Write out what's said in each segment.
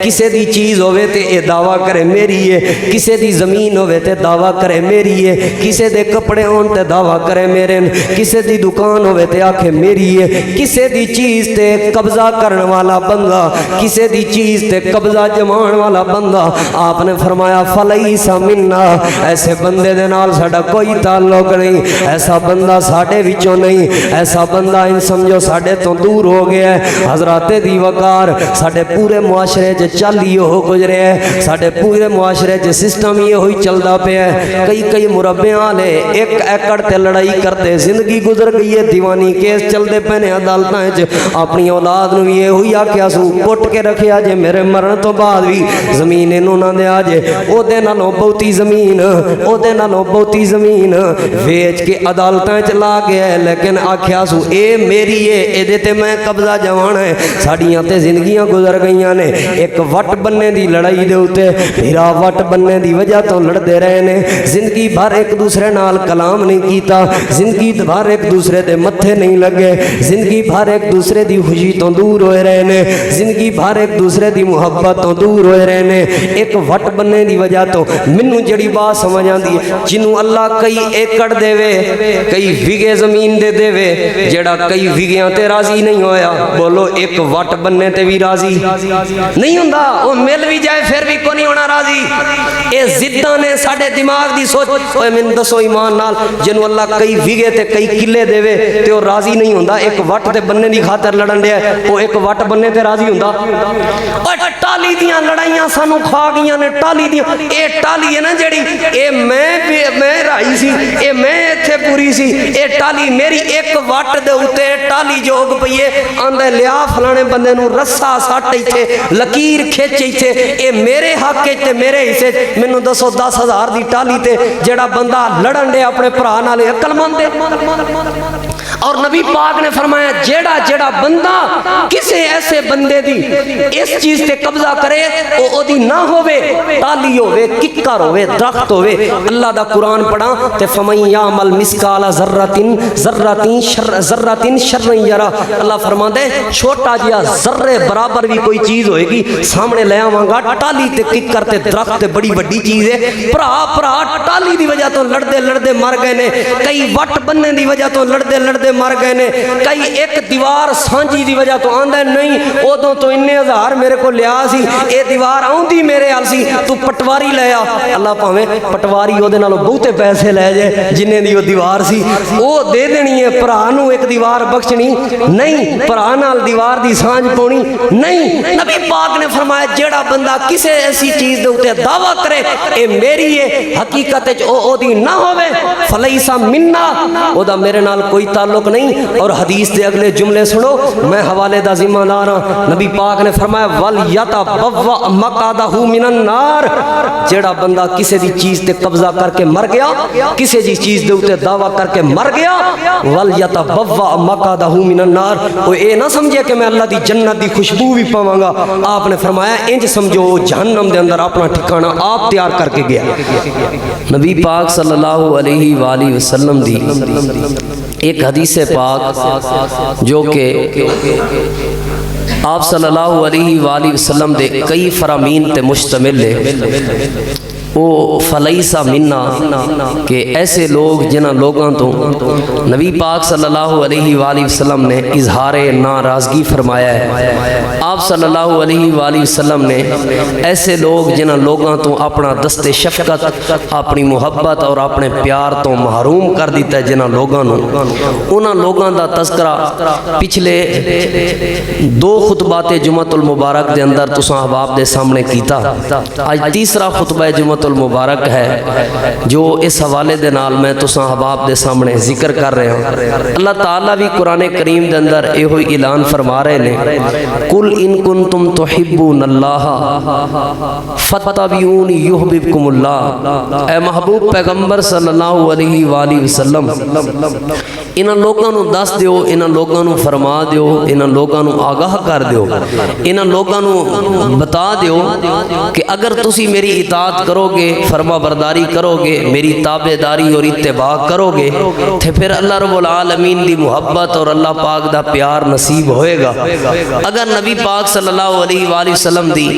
کسے دی چیز ہوئے تے اے دعویٰ کرے میری ہے، کسے دی زمین ہوئے تے دعویٰ کرے میری ہے، کسے دے کپڑے ہون تے دعویٰ کرے میرے، کسے دی دکان ہوئے تے آکھے میری ہے، کسے دی چیز تے قبضہ کرنے والا بندہ، کسے دی چیز تے قبضہ جمان والا بندہ، آپ نے فرمایا فلیس منا، ایسے بندے دے نال ساڈا کوئی تعلق نہیں، ایسا بندہ ساڈے وچوں نہیں، ایسا بندہ ان سمجھو ساڈے تو دور ہو گیا ہے۔ حضرات دی وقار ساڈے پورے معاشرے چل یہ ہو گزرے ہیں، ساڑھے پورے معاشرے جو سسٹم یہ ہوئی چلدا پہ ہے، کئی مربیاں لے ایک ایکڑ تے لڑائی کرتے زندگی گزر گئی ہے، دیوانی کیس چل دے پہنے عدالتاں اپنی اولاد نو یہ ہوئی آکیا سو کوٹ کے رکھے آجے میرے مرن تو بعد بھی زمین انہوں نہ دے آجے، او دے نالوں بہتی زمین، او دے نالوں بہتی زمین ویچ کے عدالتاں چلا گیا ہے، لیکن آکیا سو اے میری ہے، اے دیتے میں قبضہ جوان ہے، ساڑیاں تے زندگیاں گزر گئیاں نے، ایک وٹ بننے دی لڑائی دے ہوتے بھیرا وٹ بننے دی وجہ تو لڑ دے رہے نے، زندگی بھر ایک دوسرے نال کلام نہیں کیتا، زندگی بھر ایک دوسرے دے متھے نہیں لگے، زندگی بھر ایک دوسرے دی خوشی تو دور ہوئے رہے نے، زندگی بھر ایک دوسرے دی محبت تو دور ہوئے رہے نے، ایک وٹ بننے دی وجہ تو منو جڑی بات سمجھ آندی ہے، جنوں اللہ کئی ایکڑ دے وے کئی وگے زمین دے دے وے، جڑا کئی وگیاں تے راضی نہیں ہویا، بولو ایک وٹ بننے تے بھی راضی نہیں ہوں، وہ مل بھی جائے پھر بھی کو نہیں ہونا راضی۔ اے زدہ نے ساڑھے دماغ دی سوچ اوہ من دسو ایمان نال جنو اللہ کئی ویگے تے کئی کلے دے وے تے وہ راضی نہیں ہوندہ، ایک وٹ تے بننے دی خاطر لڑن دے وہ ایک وٹ بننے تے راضی ہوندہ۔ اور ٹالی دیاں لڑائیاں سانو کھا گیاں نے، ٹالی دیاں اے ٹالی ہے نا جڑی اے میں رائی سی، اے میں تھے پوری سی، اے ٹالی میری ایک وٹ دے ہوتے ٹالی جوگ پئیے آندھے لیا فلانے بندے نو رسا ساٹھے تھے لکیر کھیچے تھے، اے میرے حق تے میرے حصے منو 10,000 دی ٹالی تے جڑا بندہ لڑن دے اپنے پرا نالے عقل مند دے۔ اور نبی پاک نے فرمایا جیڑا بندہ کسے ایسے بندے دی اس چیز تے قبضہ کرے او دی نہ ہوئے، ٹالی ہوئے، ککر ہوئے، درخت ہوئے۔ اللہ دا قرآن پڑھا تے فَمَن يَعْمَلْ مِثْقَالَ ذَرَّةٍ شَرًّا يَرَهُ، اللہ فرماندے چھوٹا جیا ذرے برابر بھی کوئی چیز ہوئے گی سامنے لے آواں گا، ٹالی تے ککر تے درخت تے بڑی بڑی چیز ہے، پرا ٹالی دی وجہ تو لڑدے مر گئے نے، کئی وٹ بننے دی وجہ تو لڑدے مر گئے نے، کئی ایک دیوار سانجی دی وجہ تو آندھے نہیں ادوں تو اننے ہزار میرے کو لیا سی، اے دیوار آؤندی میرے حال سی تو پٹواری لے آ، اللہ پاویں پٹواری او دے نالوں بہتے پیسے لے جائے جنہیں دی وہ دیوار سی او دے دینی ہے، پرانو ایک دیوار بخشنی نہیں، پرانال دیوار دی سانج پونی نہیں۔ نبی پاک نے فرمایا جیڑا بندہ کسے ایسی چیز دے ہوتے دعویٰ کرے اے میری ہے، حقیقت او دی نہ ہوئے فلیسا منا، او دا میرے نال کوئی تعلق نہیں۔ اور حدیث دے اگلے جملے سنو، میں حوالے دا ذمہ دار ہاں، نبی پاک نے فرمایا وَلْيَتَبَوَّأْ مَقْعَدَهُ مِنَ النَّارِ، جیڑا بندہ کسے دی چیز تے قبضہ کر کے مر گیا، کسے دی چیز دے ہوتے دعویٰ کر کے مر گیا، وَلْيَتَبَوَّأْ مَقْعَدَهُ مِنَ النَّارِ، وہ اے نہ سمجھے کہ میں اللہ دی جنت دی خوشبو بھی پاواں گا، آپ نے فرمایا انج سمجھو جہنم دے اندر اپنا ٹھکانہ آپ تیار کر کے گیا۔ نبی پاک صلی اللہ علیہ وآلہ وسلم دی ایک حدیث پاک جو کہ آپ صلی اللہ علیہ وآلہ وسلم دے کئی فرامین تے مشتمل ہے، وہ فلیسا منا کہ ایسے لوگ جنہ لوگاں تو نبی پاک صلی اللہ علیہ وآلہ وسلم نے اظہار ناراضگی فرمایا ہے، آپ صلی اللہ علیہ وآلہ وسلم نے ایسے لوگ جنہ لوگاں تو اپنا دست شفقت، اپنی محبت اور اپنے پیار تو محروم کر دیتا ہے، جنہ لوگاں انہاں لوگاں دا تذکرہ پچھلے 2 خطبات جمعۃ المبارک دے اندر تساں احباب دے سامنے کیتا، آج تیسرا خطبہ جمعۃ المبارک ہے جو اس حوالے دے نال میں تساں احباب دے سامنے ذکر کر رہے ہوں۔ اللہ تعالیٰ بھی قرآن کریم دے اندر اے ہوئی اعلان فرما رہے نے، قل ان کنتم تحبون اللہ فاتبعونی یحببکم اللہ، اے محبوب پیغمبر صلی اللہ علیہ وآلہ وسلم انہاں لوگاں نو دس دیو، انہاں لوگاں نو فرما دیو، انہاں لوگاں نو آگاہ کر دیو، انہاں لوگاں نو بتا دیو کہ اگر تسی میری اطاعت کرو گے، فرما برداری کرو گے، میری تابع داری اور اتباع کرو گے تے پھر اللہ رب العالمین دی محبت اور اللہ پاک دا پیار نصیب ہوئے گا۔ اگر نبی پاک صلی اللہ علیہ وآلہ وسلم دی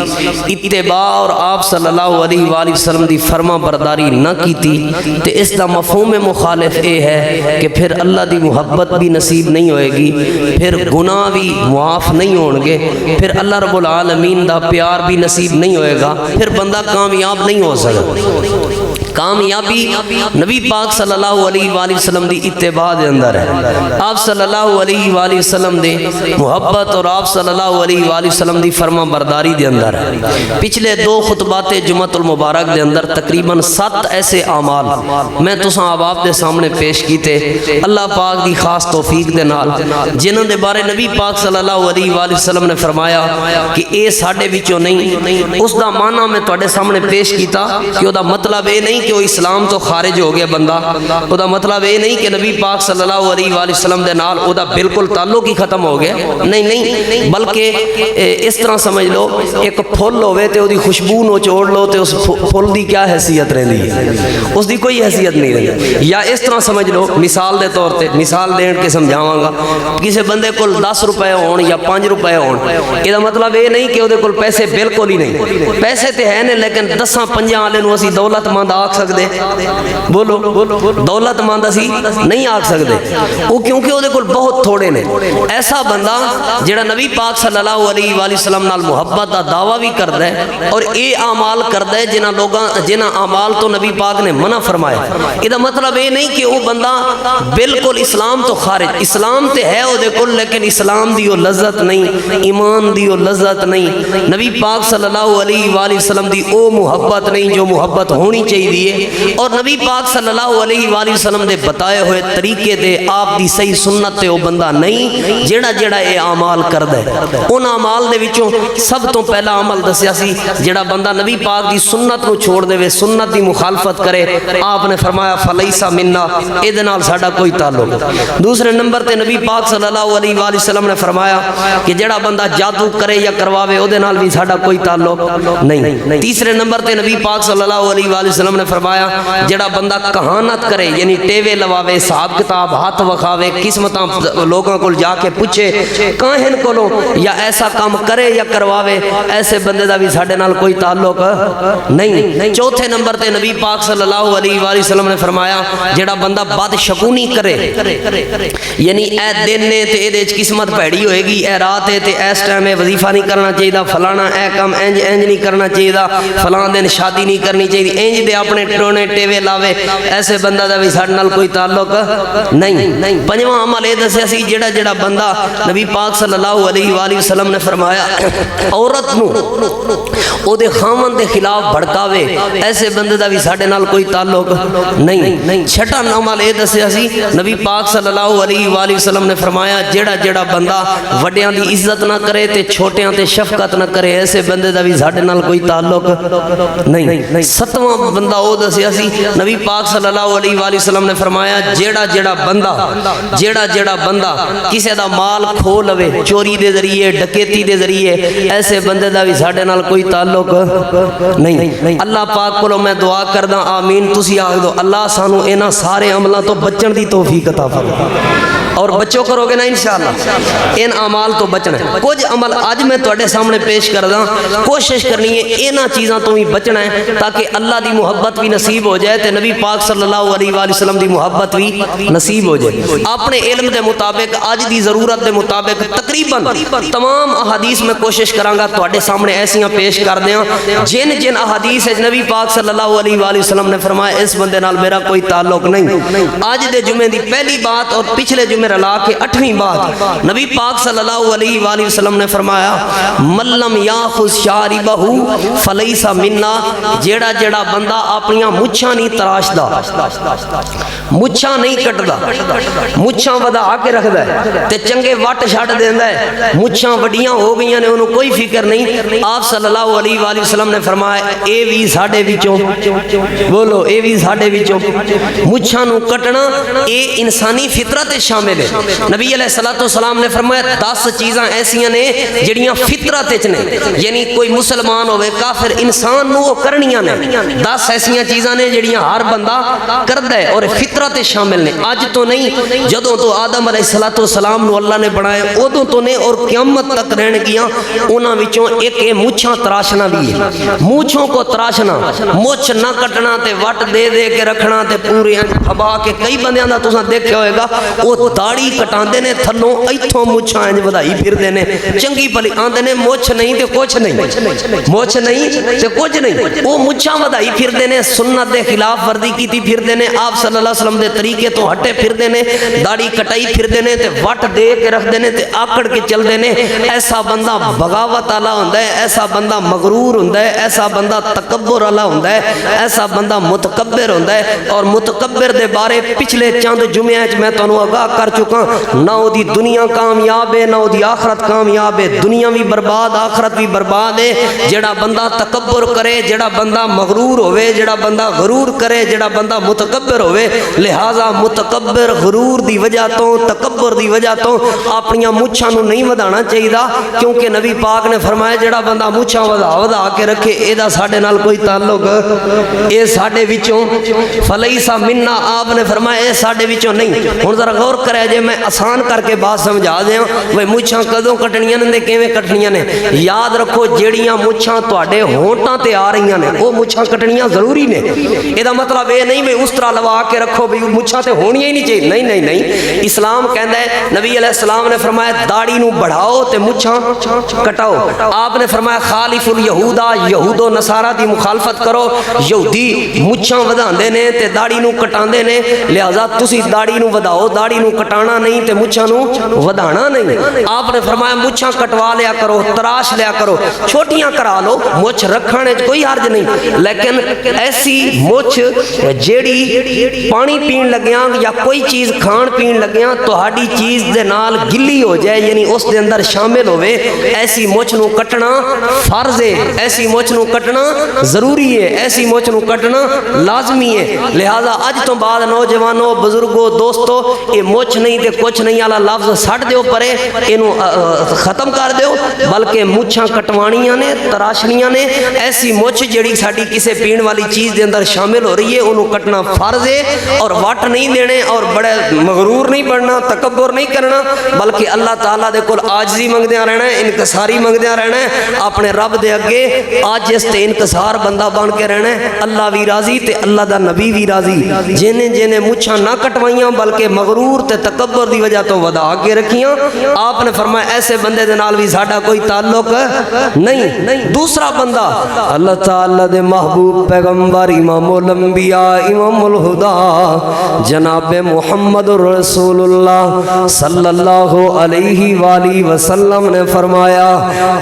اتباع اور آپ صلی اللہ علیہ وآلہ وسلم دی فرما برداری نہ کیتی تے اس دا مفہوم مخالف اے ہے کہ پھر اللہ دی محبت بھی نصیب نہیں ہوئے گی، پھر گناہ بھی معاف نہیں ہون گے، پھر اللہ رب العالمین دا پیار بھی نصیب نہیں ہوئے گا، پھر بندہ کامیاب نہیں ہو سکتا۔ کامیابی نبی پاک صلی اللہ علیہ وآلہ وسلم دی اتباع دے اندر ہے، آپ صلی اللہ علیہ وآلہ وسلم دے محبت اور آپ صلی اللہ علیہ وآلہ وسلم دی فرما برداری دے اندر ہے۔ پچھلے 2 خطبات جمعۃ المبارک دے اندر تقریباً 7 ایسے اعمال میں تساں آپ دے سامنے پیش کیتے اللہ پاک دی خاص توفیق دے نال، جنہاں دے بارے نبی پاک صلی اللہ علیہ وآلہ وسلم نے فرمایا کہ اے ساڈے وچوں نہیں، اس دا معنی میں تواڈے سامنے پیش کیتا کہ او دا مطلب اے نہیں کہ وہ اسلام تو خارج ہو گیا بندہ، او دا مطلب یہ نہیں کہ نبی پاک صلی اللہ علیہ وآلہ وسلم دے نال او دا بالکل تعلق ہی ختم ہو گیا، نہیں، بلکہ اس طرح سمجھ لو ایک پھول ہوئے تے او دی خوشبو نچوڑ لو تے اس پھول دی کیا حیثیت رہندی ہے، اس دی کوئی حیثیت نہیں رہندی۔ یا اس طرح سمجھ لو مثال دے طور تے مثال دین کے سمجھاواں گا، کسی بندے کول 10 روپے ہون یا 5 روپے ہون، یہ دا مطلب یہ نہیں کہ او دے کول پیسے بالکل ہی نہیں، پیسے تے ہیں نے لیکن 10-5 والے نو اسی دولت مند آکھ سکدے، بولو دولت مند اسی نہیں آکھ سکدے، وہ کیونکہ وہ دے کول بہت تھوڑے نے۔ ایسا بندہ جڑا نبی پاک صلی اللہ علیہ وآلہ وسلم نال محبت دا دعویٰ بھی کردا ہے اور اے اعمال کردا ہے جنہاں اعمال تو نبی پاک نے منع فرمایا، یہ دا مطلب یہ نہیں کہ وہ بندہ بالکل اسلام تو خارج، اسلام تے ہے وہ دے کول لیکن اسلام دی وہ لذت نہیں، ایمان دی وہ لذت نہیں، نبی پاک صلی اللہ علیہ وآلہ وسلم دی او محبت نہیں جو محبت ہونی چاہیے، اور نبی پاک صلی اللہ علیہ وآلہ وسلم دے بتائے ہوئے طریقے دے آپ دی صحیح سنت تے وہ بندہ نہیں جیڑا اے اعمال کردا ہے۔ ان اعمال دے وچوں سب تو پہلا عمل دسیا سی جیڑا بندہ نبی پاک دی سنت نو چھوڑ دے، سنت دی مخالفت کرے، آپ نے فرمایا فلیسا منا، اے دے نال ساڈا کوئی تعلق۔ دوسرے نمبر تے نبی پاک صلی اللہ علیہ وآلہ وسلم نے فرمایا کہ جیڑا بندہ جادو کرے یا کرواوے او دے نال بھی ساڈا کوئی تعلق نہیں۔ تیسرے نمبر تے نبی پاک صلی اللہ علیہ وآلہ وسلم نے فرمایا جڑا بندہ کہانت کرے یعنی ٹیوے لواوے، حساب کتاب ہاتھ وکھاوے، قسمتاں لوگوں کو جا کے پوچھے کاہن کولوں یا ایسا کام کرے یا کرواوے، ایسے بندے دا بھی ساڈے نال کوئی تعلق نہیں۔ چوتھے نمبر تے نبی پاک صلی اللہ علیہ وآلہ وسلم نے فرمایا جڑا بندہ بد شکونی کرے یعنی اے دن نے تے اے دے وچ قسمت بھڑی ہوئے گی، اے رات ہے تے اس ٹائم وظیفہ نہیں کرنا چاہیے، فلانا اے کام انج نہیں کرنا چاہیے، فلاں دن شادی نہیں کرنی چاہیے، انج دے اپنے ٹونے ٹیوے لاوے، ایسے بندہ دا بھی ساڈے نال کوئی تعلق نہیں۔ پنجواں عمل یہ دسیا سی جڑا بندہ نبی پاک صلی اللہ علیہ وآلہ وسلم نے فرمایا عورت نو او دے خاوند دے خلاف بھڑکاوے، ایسے بندے دا بھی ساڈے نال کوئی تعلق نہیں۔ چھٹا عمل یہ دسیا سی نبی پاک صلی اللہ علیہ وآلہ وسلم نے فرمایا جڑا بندہ وڈیاں دی عزت نہ کرے تے چھوٹیاں تے شفقت نہ کرے، ایسے بندے دا بھی ساڈے نال کوئی تعلق نہیں۔ ستواں بندہ وہ دسیا سی نبی پاک صلی اللہ علیہ وآلہ وسلم نے فرمایا جیڑا بندہ کسی دا مال کھو لوے چوری دے ذریعے، ڈکیتی دے ذریعے، ایسے بندے دا بھی ساڈے نال کوئی تعلق نہیں۔ اللہ پاک کو میں دعا کردا آمین، تسی آکھ دو اللہ سانو انہاں سارے عملاں تو بچن دی توفیق عطا فرمائے، اور بچو کرو گے نا انشاءاللہ، ان اعمال تو بچنا ہے۔ کچھ عمل اج میں تواڈے سامنے پیش کردا، کوشش کرنی ہے انہاں چیزاں تو بھی بچنا ہے تاکہ اللہ دی محبت بھی نصیب ہو جائے تے نبی پاک صلی اللہ علیہ وآلہ وسلم دی محبت بھی نصیب ہو جائے۔ اپنے علم دے مطابق اج دی ضرورت دے مطابق تقریباً تمام احادیث میں کوشش کراں گا تواڈے سامنے ایسیاں پیش کر دیاں جن احادیث نبی پاک صلی اللہ علیہ وآلہ وسلم نے فرمایا اس بندے نال میرا کوئی تعلق نہیں۔ اج دے جمعے دی پہلی بات اور پچھلے جمعے رلا کے 8ویں بات، نبی پاک صلی اللہ علیہ وآلہ وسلم نے فرمایا من لم یاخذ شاربہ فلیس منا، جیڑا بندہ اپنیاں مچھاں نہیں تراشدا، مچھاں نہیں کٹدا، مچھاں ودا کے رکھدا ہے تے چنگے وٹ چھڈ دیندا ہے، مچھاں وڈیاں ہو گئیاں نے انہوں کوئی فکر نہیں، آپ صلی اللہ علیہ علیہ وآلہ وسلم نے فرمایا اے بھی ساڈے وچوں بولو اے بھی ساڈے وچوں مچھاں نو کٹنا اے انسانی فطرت شامل ہے نبی علیہ الصلوۃ والسلام نے فرمایا 10 چیزاں ایسیاں نے جڑیاں فطرت وچ نے یعنی کوئی مسلمان ہوے کافر انسان نو کرنیاں نے 10 ایسیاں چیزاں نے جڑیاں ہر بندہ کردا ہے اور فطرت شامل نے اج تو نہیں جدوں تو آدم علیہ الصلوۃ والسلام نو اللہ نے بنایا ادوں تو نے اور قیامت تک رہن گیاں انہاں وچوں ایک مچھاں تراشنا بھی ہے مونچھوں کو تراشنا مچھ نہ کٹنا تے وٹ دے دے کے رکھنا تے پورے پھبا کے کئی بندیاں دا تساں دیکھیا ہوئے گا وہ داڑھی کٹاندے نے تھلوں ایتھوں مچھاں انج ودائی پھردے نے چنگی بھلی آندے نے مچھ نہیں تے کچھ نہیں مچھ نہیں تے کچھ نہیں وہ مچھاں ودائی پھردے نے سنت دے خلاف ورزی کیتی پھردے نے آپ صلی اللہ علیہ وسلم دے طریقے تو ہٹے پھردے نے داڑھی کٹائی پھردے نے تے وٹ دے کے رکھ دے نے تے آکڑ کے چل دے نے ایسا بندہ بغاوت والا ہوندا ہے ایسا بندہ مغرور ہوندا ہے ایسا بندہ تکبر والا ہوندا ہے ایسا بندہ متکبر ہوندا ہے اور متکبر دے بارے پچھلے چند جمعے وچ میں تانوں آگاہ کر چکا نہ او دی دنیا کامیاب ہے نہ او دی آخرت کامیاب ہے دنیا بھی برباد آخرت بھی برباد ہے جڑا بندہ تکبر کرے جڑا بندہ مغرور ہوئے جڑا بندہ غرور کرے جڑا بندہ متکبر ہوئے لہذا متکبر غرور دی وجہ تو تکبر دی وجہ تو اپنیاں مچھاں نو نہیں ودانا چاہیے کیونکہ نبی پاک نے فرمایا جڑا بندہ مچھاں ودا کے رکھے اے دا ساڈے نال کوئی تعلق اے ساڈے وچوں فلیسا منا آپ نے فرمایا اے ساڈے وچوں نہیں ہن ذرا غور کرے جے میں آسان کر کے بات سمجھا دیاں وہ مچھاں کدوں کٹنیاں نے کیویں کٹنیاں نے یاد رکھو جیڑیاں مچھاں تواڈے ہونٹاں تے آ رہیاں نے وہ مچھاں کٹنیاں ضروری نے اے دا مطلب اے نہیں میں اس طرح لوا کے رکھو بھی مچھاں تے ہونیاں ہی نہیں چاہیے نہیں نہیں نہیں اسلام کہندا ہے نبی علیہ السلام نے فرمایا داڑھی نو بڑھاؤ تے مچھاں کٹاؤ آپ نے فرمایا خالف الیہودا یہود و نصارا دی مخالفت کرو یہودی مچھاں وداندے نے تے داڑھی نو کٹاندے نے لہذا تسی داڑھی نو وداؤ داڑھی نو کٹانا نہیں تے مچھاں نو ودانا نہیں آپ نے فرمایا مچھاں کٹوا لیا کرو تراش لیا کرو چھوٹیاں کرا لو مچھ رکھنے کوئی حرج نہیں لیکن ایسی مچھ جیڑی پانی پین لگیاں یا کوئی چیز کھان پین لگیاں تہاڈی چیز دے نال گلی ہو جائے یعنی اس دے اندر شامل ہوئے ایسی مچھ نو کٹنا فرض ہے ایسی مچھ نو کٹنا ضروری ہے ایسی مچھ نو کٹنا لازمی ہے لہذا اج تو بعد نوجوانوں بزرگوں دوستو یہ مچھ نہیں تے کچھ نہیں والا لفظ سٹ دیو پرے اینو ختم کر دیو بلکہ مچھاں کٹوانیاں نے تراشنیاں نے ایسی مچھ جڑی ساڈی کسے پین والی چیز دے اندر شامل ہو رہی ہے انہوں کٹنا فرض ہے اور وٹ نہیں دینے اور بڑے مغرور نہیں بننا تکبر نہیں کرنا بلکہ اللہ تعالیٰ دے کول عاجزی منگدیاں رہنا ہے انکساری منگدیاں رہنا ہے اپنے رب دے اگے عاجز تے انکسار بندہ بن کے رہنا ہے اللہ بھی راضی تے اللہ دا نبی بھی راضی جنہیں جنہیں مچھاں نہ کٹوائیاں بلکہ مغرور تے تکبر دی وجہ تو ودا کے رکھیاں آپ نے فرمایا ایسے بندے دے نال بھی ساڈا کوئی تعلق نہیں دوسرا بندہ اللہ تعالیٰ دے محبوب پیغمبر امام الانبیاء امام الہدا جناب محمد رسول اللہ صلی اللہ علیہ وآلہ وسلم نے فرمایا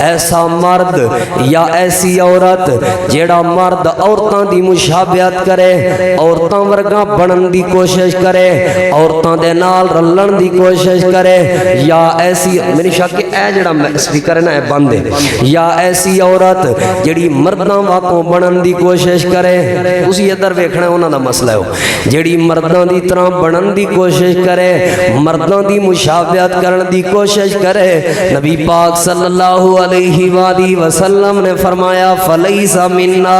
ایسا مرد یا ایسی عورت جیڑا مرد عورتاں دی مشابہت کرے عورتاں ورگا بنن دی کوشش کرے عورتاں دے نال رلن دی کوشش کرے یا ایسی میری شک اے جڑا سپیکر ہے نا بند ہے یا ایسی عورت جیڑی مرداں واقوں بنن دی کوشش کرے اسی ادھر ویکھنا انہاں دا مسئلہ ہے جیڑی مرداں دی طرح بنن دی کوشش کرے مرداں دی مشابہت کرن دی کوشش کرے نبی پاک صلی اللہ علیہ وآلہ وسلم نے فرمایا فلیس منا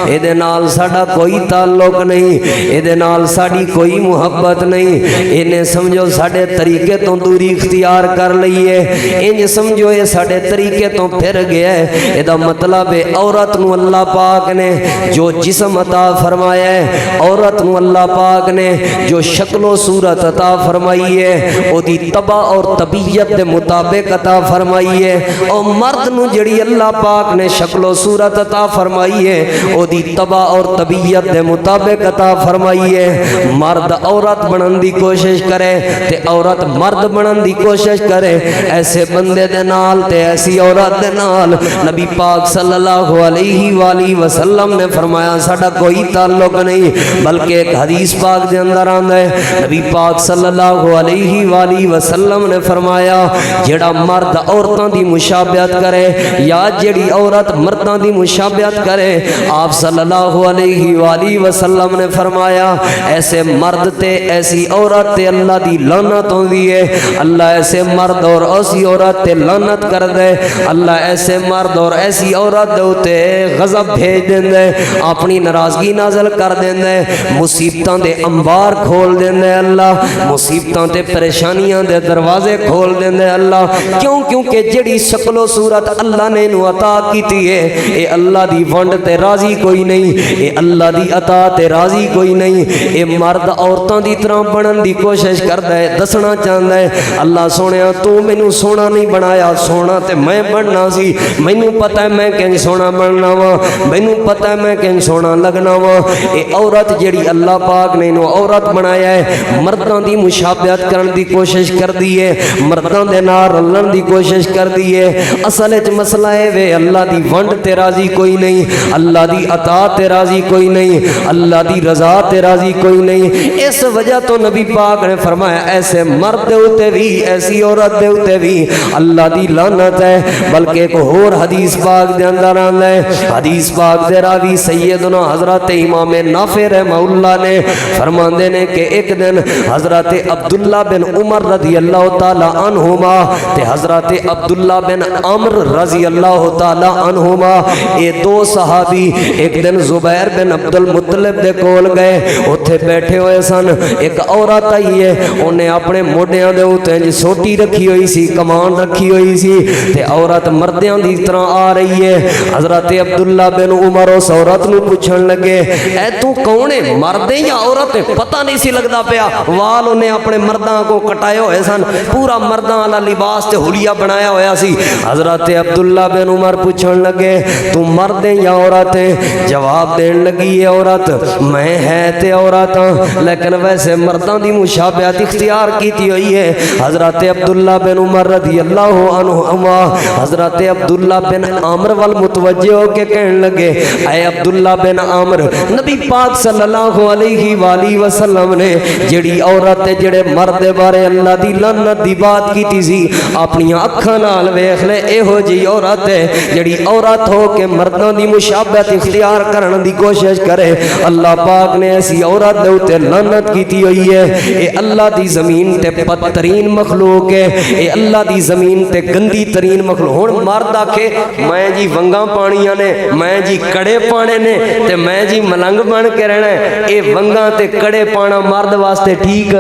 اے دے نال ساڈا کوئی تعلق نہیں اے دے نال ساڈی کوئی محبت نہیں انہیں سمجھو ساڈے طریقے تو دوری اختیار کر لئیے انہیں سمجھو اے ساڈے طریقے تو پھر گیا ہے اے دا مطلب ہے عورت نو اللہ پاک نے جو جسم عطا فرمایا ہے عورت نو اللہ پاک نے جو شکل و صورت عطا فرمائی ہے او دی طبع اور طبیعت دے مطابق عطا فرمائی ہے اور مرد نو جڑی اللہ پاک نے شکل و صورت عطا فرمائی ہے او دی طبع اور طبیعت دے مطابق عطا فرمائی ہے مرد عورت بنن دی کوشش کرے تے عورت مرد بنن دی کوشش کرے ایسے بندے دے نال تے ایسی عورت دے نال نبی پاک صلی اللہ علیہ وآلہ وسلم نے فرمایا ساڈا کوئی تعلق نہیں بلکہ ایک حدیث پاک دے اندر آندا ہے نبی پاک صلی اللہ علیہ وآلہ وسلم نے فرمایا جڑا مرد عورتاں دی مشابہت کرے یا جڑی عورت عورت مرداں دی مشابہت کرے، آپ صلی اللہ علیہ وآلہ وسلم نے فرمایا ایسے مرد تے ایسی عورت تے اللہ دی لعنت ہوندی ہے، اللہ ایسے مرد اور ایسی عورت تے لعنت کر دے، اللہ ایسے مرد اور ایسی عورت دے تے غضب بھیج دے، اپنی ناراضگی نازل کر دے، مصیبتاں دے انبار کھول دے اللہ، مصیبتاں تے پریشانیاں دے دروازے کھول دے اللہ، کیونکہ جڑی شکل و صورت اللہ نے انہوں عطا کیتی ہے اے اللہ دی ونڈ تے راضی کوئی نہیں، اے اللہ دی عطا تے راضی کوئی نہیں، اے مرد عورتاں دی طرح بنن دی کوشش کردا ہے، دسنا چاہندا ہے اللہ سونیا تو مینوں سونا نہیں بنایا، سونا تے میں بننا سی، مینوں پتہ ہے میں کہیں سونا بننا وا، مینوں پتہ ہے میں کہیں سونا لگنا وا، اے عورت جڑی اللہ پاک نے انہوں عورت بنایا ہے مرداں دی مشابہت کرن دی کوشش کر دی ہے، مرداں دے نال رلن دی کوشش کر دی ہے، اصل وچ مسئلہ ہے وے اللہ دی ونڈ تے راضی کوئی نہیں، اللہ دی عطا تے راضی کوئی نہیں، اللہ دی رضا تے راضی کوئی نہیں، اس وجہ تو نبی پاک نے فرمایا ایسے مرد دے اوتے بھی ایسی عورت دے اوتے بھی اللہ دی لعنت ہے، بلکہ ایک اور حدیث پاک دے اندر آندا ہے، حدیث پاک دے راوی سیدنا حضرت امام نافع رحمہ اللہ نے فرماندے نے کہ ایک دن حضرت عبداللہ بن عمر رضی اللہ تعالی عنہما تے حضرت عبداللہ بن عمر رضی اللہ تعالی عنہما اے دو صحابی ایک دن زبیر بن عبد المطلب دے کول گئے، اتھے بیٹھے ہوئے سن، ایک عورت آئی ہے انہیں اپنے موڈیاں دے اوتے جی سوٹی رکھی ہوئی سی، کمان رکھی ہوئی سی تے عورت مردیاں دی طرح آ رہی ہے، حضرت عبداللہ بن عمر اس عورت نو پوچھن لگے اے تو کون ہے، مرد یا عورت ہے، پتہ نہیں سی لگدا پیا، وال انہیں اپنے مرداں کو کٹائے ہوئے سن، پورا مرداں والا لباس تے حلیہ بنایا ہویا سی، حضرت عبداللہ بن عمر پوچھن لگے تو مرد یا عورت ہے، جواب دین لگی ہے عورت میں ہے تے عورت ہاں لیکن ویسے مرداں دی مشابہت اختیار کیتی ہوئی ہے، حضرت عبداللہ بن عمر رضی اللہ عنہما حضرت عبداللہ بن عمر والمتوجہ ہو کے کہنے لگے اے عبداللہ بن عمر نبی پاک صلی اللہ علیہ وآلہ وسلم نے جڑی عورت جڑے مرد بارے اللہ دی لعنت دی بات کیتی سی اپنی اکھاں نال ویکھ لے ایہو جی عورت ہے جڑی عورت ہو کے مردوں دی مشابہت اختیار کرن دی کوشش کرے، اللہ پاک نے ایسی عورت دے اوتے لعنت کیتی ہوئی ہے، اے اللہ دی زمین تے بدترین مخلوق ہے، اے اللہ دی زمین تے گندی ترین مخلوق، ہن مرد آکھے میں جی ونگاں پانیاں نے، میں جی کڑے پانے نے تے میں جی ملنگ بن کے رہنا ہے، اے ونگاں تے کڑے پانا مرد واسطے ٹھیک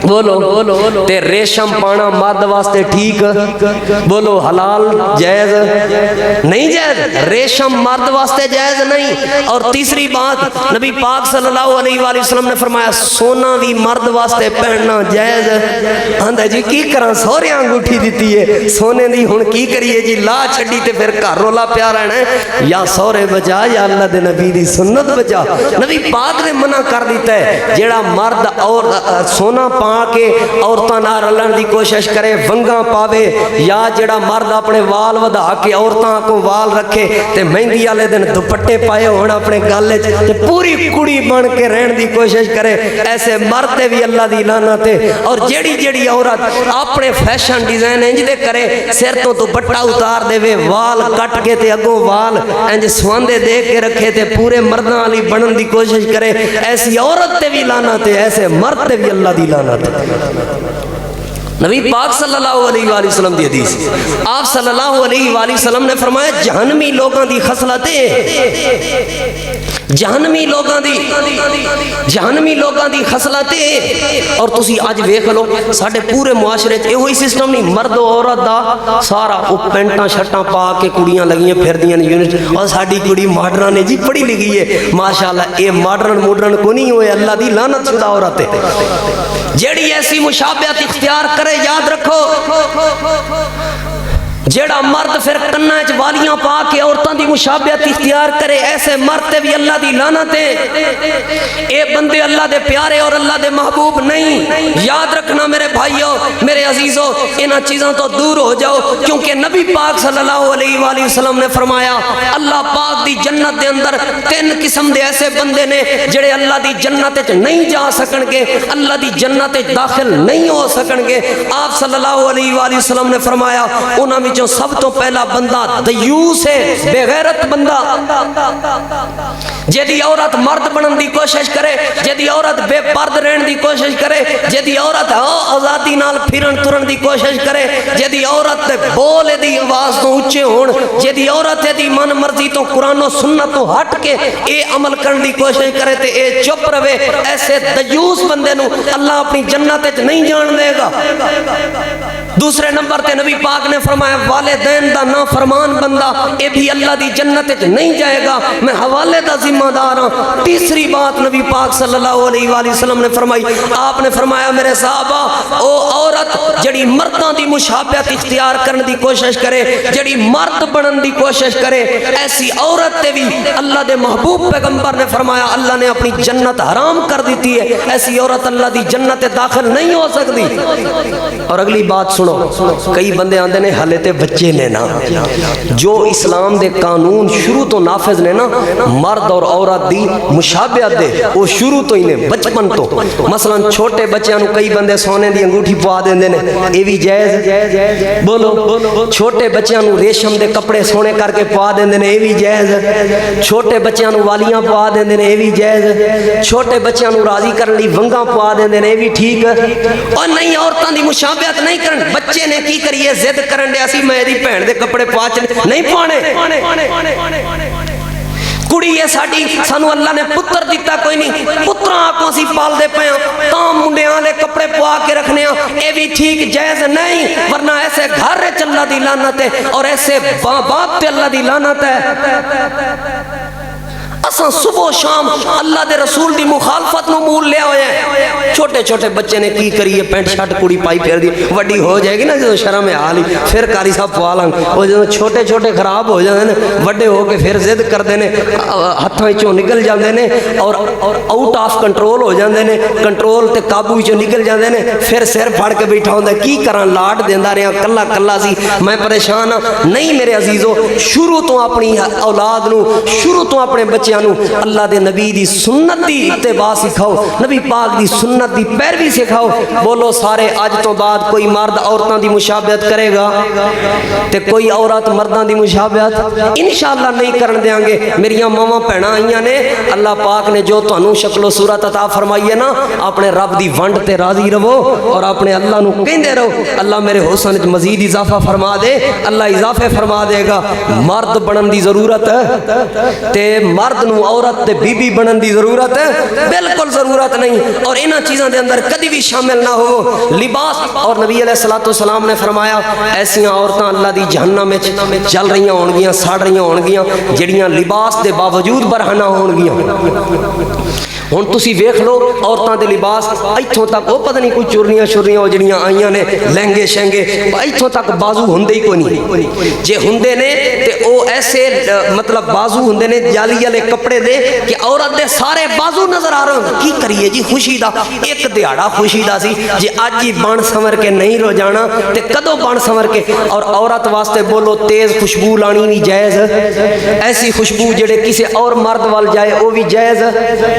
بولو تے ریشم پانا مرد واسطے ٹھیک بولو حلال جائز نہیں، جائز ریشم مرد واسطے جائز نہیں، اور تیسری بات نبی پاک صلی اللہ علیہ وآلہ وسلم نے فرمایا سونا بھی مرد واسطے پہننا جائز، آندا جی کی کراں سورے انگوٹھی دیتی ہے سونے دی ہن کی کریے جی لا چھڈی تے پھر گھر رولا پیا رہنا ہے، یا سورے بچا یا اللہ دے نبی دی سنت بچا، نبی پاک نے منع کر دیتا ہے جیڑا مرد اور سونا پا کے عورتاں نال رلن دی کوشش کرے ونگاں پاوے، یا جیڑا مرد اپنے وال ودا کے عورتاں کو وال رکھے تے مہندی والے دن دوپٹے پائے ہون اپنے گل وچ تے پوری کڑی بن کے رہن دی کوشش کرے، ایسے مرد تے بھی اللہ دی لعنت ہے، اور جیڑی عورت اپنے فیشن ڈیزائن انج دے کرے سر تو دوپٹا اتار دے وے وال کٹ کے تے اگوں وال انج سواندے دے کے رکھے تے پورے مرداں والی بنن دی کوشش کرے، ایسی عورت تے بھی لعنت ہے، ایسے مرد تے بھی اللہ دی لعنت ہے۔ نبی پاک صلی اللہ علیہ وآلہ وسلم دی حدیث، آپ صلی اللہ علیہ وآلہ وسلم نے فرمایا جہنمی لوگاں دی خصلتیں، جہنمی لوگاں دی خصلتیں، اور تسی اج ویکھ لو ساڈے پورے معاشرے وچ ایہی سسٹم نہیں، مرد و عورت دا سارا او پینٹاں شرٹاں پا کے کڑیاں لگیاں پھردیاں یونٹ، اور ساڈی کڑی ماڈرن نے جی پڑھی لکھی ہے ماشاءاللہ، اے ماڈرن کو نہیں ہوئے، اللہ دی لعنت شدہ عورت ہے جیڑی ایسی مشابہت اختیار کرے، یاد رکھو جیڑا مرد پھر کناں وچ والیاں پا کے عورتاں دی مشابہت اختیار کرے، ایسے مرد تے بھی اللہ دی لعنت ہے، اے بندے اللہ دے پیارے اور اللہ دے محبوب نہیں، یاد رکھنا میرے بھائیو میرے عزیزو، انہاں چیزاں تو دور ہو جاؤ، کیونکہ نبی پاک صلی اللہ علیہ وآلہ وسلم نے فرمایا اللہ پاک دی جنت دے اندر 3 قسم دے ایسے بندے نے جڑے اللہ دی جنت وچ نہیں جا سکن گے، اللہ دی جنت وچ داخل نہیں ہو سکن گے، آپ صلی اللہ علیہ وآلہ وسلم نے فرمایا انہاں وچوں سب تو پہلا بندہ دیوس ہے، بے غیرت بندہ، جیدی عورت مرد بنن دی کوشش کرے، جیدی عورت بے پرد رہن دی کوشش کرے، جیدی عورت آزادی نال پھرن ترن دی کوشش کرے، جیدی عورت بول دی آواز تو اونچے ہون، جیدی عورت دی من مرضی تو قرآن و سنت تو ہٹ کے اے عمل کرن دی کوشش کرے تے اے چپ رہے، ایسے دیوس بندے نو اللہ اپنی جنت وچ نہیں جان دے گا۔ دوسرے نمبر تے نبی پاک نے فرمایا والدین دا نافرمان بندہ اے بھی اللہ دی جنت وچ نہیں جائے گا، میں حوالے دا ذمہ دار ہوں۔ تیسری بات نبی پاک صلی اللہ علیہ وآلہ وسلم نے فرمائی، آپ نے فرمایا میرے صحابہ او عورت جڑی مرداں دی مشابہت اختیار کرنے دی کوشش کرے، جڑی مرد بنن دی کوشش کرے، ایسی عورت تے بھی اللہ دے محبوب پیغمبر نے فرمایا اللہ نے اپنی جنت حرام کر دیتی ہے، ایسی عورت اللہ دی جنت داخل نہیں ہو سکتی۔ اور اگلی بات سنو، کئی بندے آندے نے حالے تے بچے نے نا، جو اسلام دے قانون شروع تو نافذ نے نا مرد اور عورت دی مشابہت دے، وہ شروع تو ہی نے بچپن تو، مثلا چھوٹے بچیاں نو کئی بندے سونے دی انگوٹھی پوا دیندے نے، اے بھی جائز؟ بولو، چھوٹے بچیاں نو ریشم دے کپڑے سونے کر کے پوا دیندے نے، اے بھی جائز؟ چھوٹے بچیاں نو والیاں پوا دیندے نے، اے بھی جائز؟ چھوٹے بچیاں نو راضی کرن لئی ونگاں پوا دیندے نے، اے بھی ٹھیک؟ اور نہیں عورتاں دی مشابہت نہیں کرن، بچے نے کی کریے ضد کرن دے اسی میں دی بہن دے کپڑے پوا چلے نہیں پانے، کڑی ہے ساڑی سانو اللہ نے پتر دیتا کوئی نہیں، پتران آنکھوں سی پال دے پہ ہیں، تام منڈیاں لے کپڑے پوا کے رکھنے ہیں، اے بھی ٹھیک جائز نہیں، ورنہ ایسے گھر رچ اللہ دی لعنت ہے اور ایسے باپ تے اللہ دی لعنت ہے۔ اساں صبح و شام اللہ دے رسول دی مخالفت نو مول لیا ہوئے ہیں۔ چھوٹے چھوٹے بچے نے کی کریے پینٹ شرٹ کڑی پائی پھر دی، وڈی ہو جائے گی نا جو شرم حال ہی پھر کاری صاحب پوالنگ، وہ جو چھوٹے چھوٹے خراب ہو جاندے نے، وڈے ہو کے پھر ضد کر دینے، ہتھاں وچوں نکل جاندے نے اور آؤٹ آف کنٹرول ہو جاندے نے، کنٹرول تے قابو وچوں نکل جاندے نے، پھر سر پھاڑ کے بیٹھا ہوندا کی کراں لاڈ دیندا رہیا کلا کلا سی میں پریشان ہاں۔ نہیں میرے عزیزو، شروع تو اپنی اولاد نو، شروع تو اپنے بچے اللہ دے نبی دی سنت دی اتباع سکھاؤ، نبی پاک دی سنت دی پیروی سکھاؤ۔ بولو سارے آج تو بعد کوئی مرد عورتاں دی مشابہت کرے گا تے کوئی عورت مرداں دی مشابہت انشاءاللہ نہیں کرن دیاں گے۔ میریاں ماواں بہناں آئیاں نے، اللہ پاک نے جو تانوں شکل و صورت عطا فرمائی ہے نا، اپنے رب دی ونڈ تے راضی رہو اور اپنے اللہ نو کہندے رہو اللہ میرے حسن وچ مزید اضافہ فرما دے، اللہ اضافے فرما دے گا۔ مرد بنن دی ضرورت ہے تے مرد نو عورت تے بی بی بنن دی ضرورت ہے؟ بالکل ضرورت نہیں، اور انہاں چیزاں دے اندر کدی بھی شامل نہ ہو لباس۔ اور نبی علیہ السلام نے فرمایا ایسیاں عورتاں اللہ دی جہنم وچ چل رہیاں ہونگیاں، ساڑ رہیاں ہونگیاں جڑیاں لباس دے باوجود برہنہ ہونگیاں۔ ہن تسی ویکھ لو عورتاں دے لباس ایتھوں تک، وہ پتہ نہیں کوئی چورنیاں شورنیاں او جڑیاں آئیاں نے لہنگے شہنگے ایتھوں تک بازو ہوندے ہی کوئی نہیں، جے ہوندے نے تے او ایسے مطلب بازو ہوندے نے جالی والے کپڑے دے کہ عورت دے سارے بازو نظر آ رہے ہوں۔ کی کریے جی خوشی دا ایک دیہڑا خوشی دا سی، جے اج ہی بن سمر کے نہیں رو جانا تے کدوں بن سمر کے۔ اور عورت واسطے بولو تیز خوشبو لانی بھی جائز، ایسی خوشبو جڑے کسی اور مرد وال جائے وہ بھی جائز۔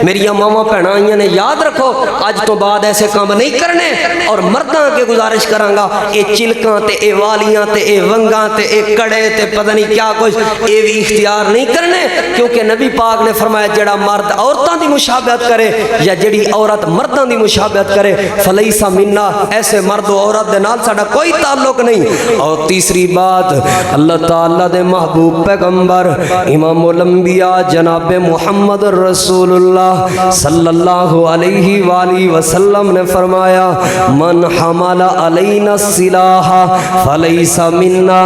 میری ماما بہناں آئیاں نے یاد رکھو اج تو بعد ایسے کام نہیں کرنے، اور مرداں کے گزارش کرانگا اے چلکاں تے اے والیاں تے اے ونگاں تے اے کڑے تے پتہ نہیں کیا کچھ اے بھی اختیار نہیں کرنے، کیونکہ نبی پاک نے فرمایا جڑا مرد عورتاں دی مشابہت کرے یا جڑی عورت مرداں دی مشابہت کرے فلیس منا، ایسے مرد و عورت دے نال ساڈا کوئی تعلق نہیں۔ اور تیسری بات اللہ تعالی دے محبوب پیغمبر امام الانبیاء جناب محمد رسول اللہ صلی اللہ علیہ وآلہ وسلم نے فرمایا من حمل علینا السلاح فلیس منا۔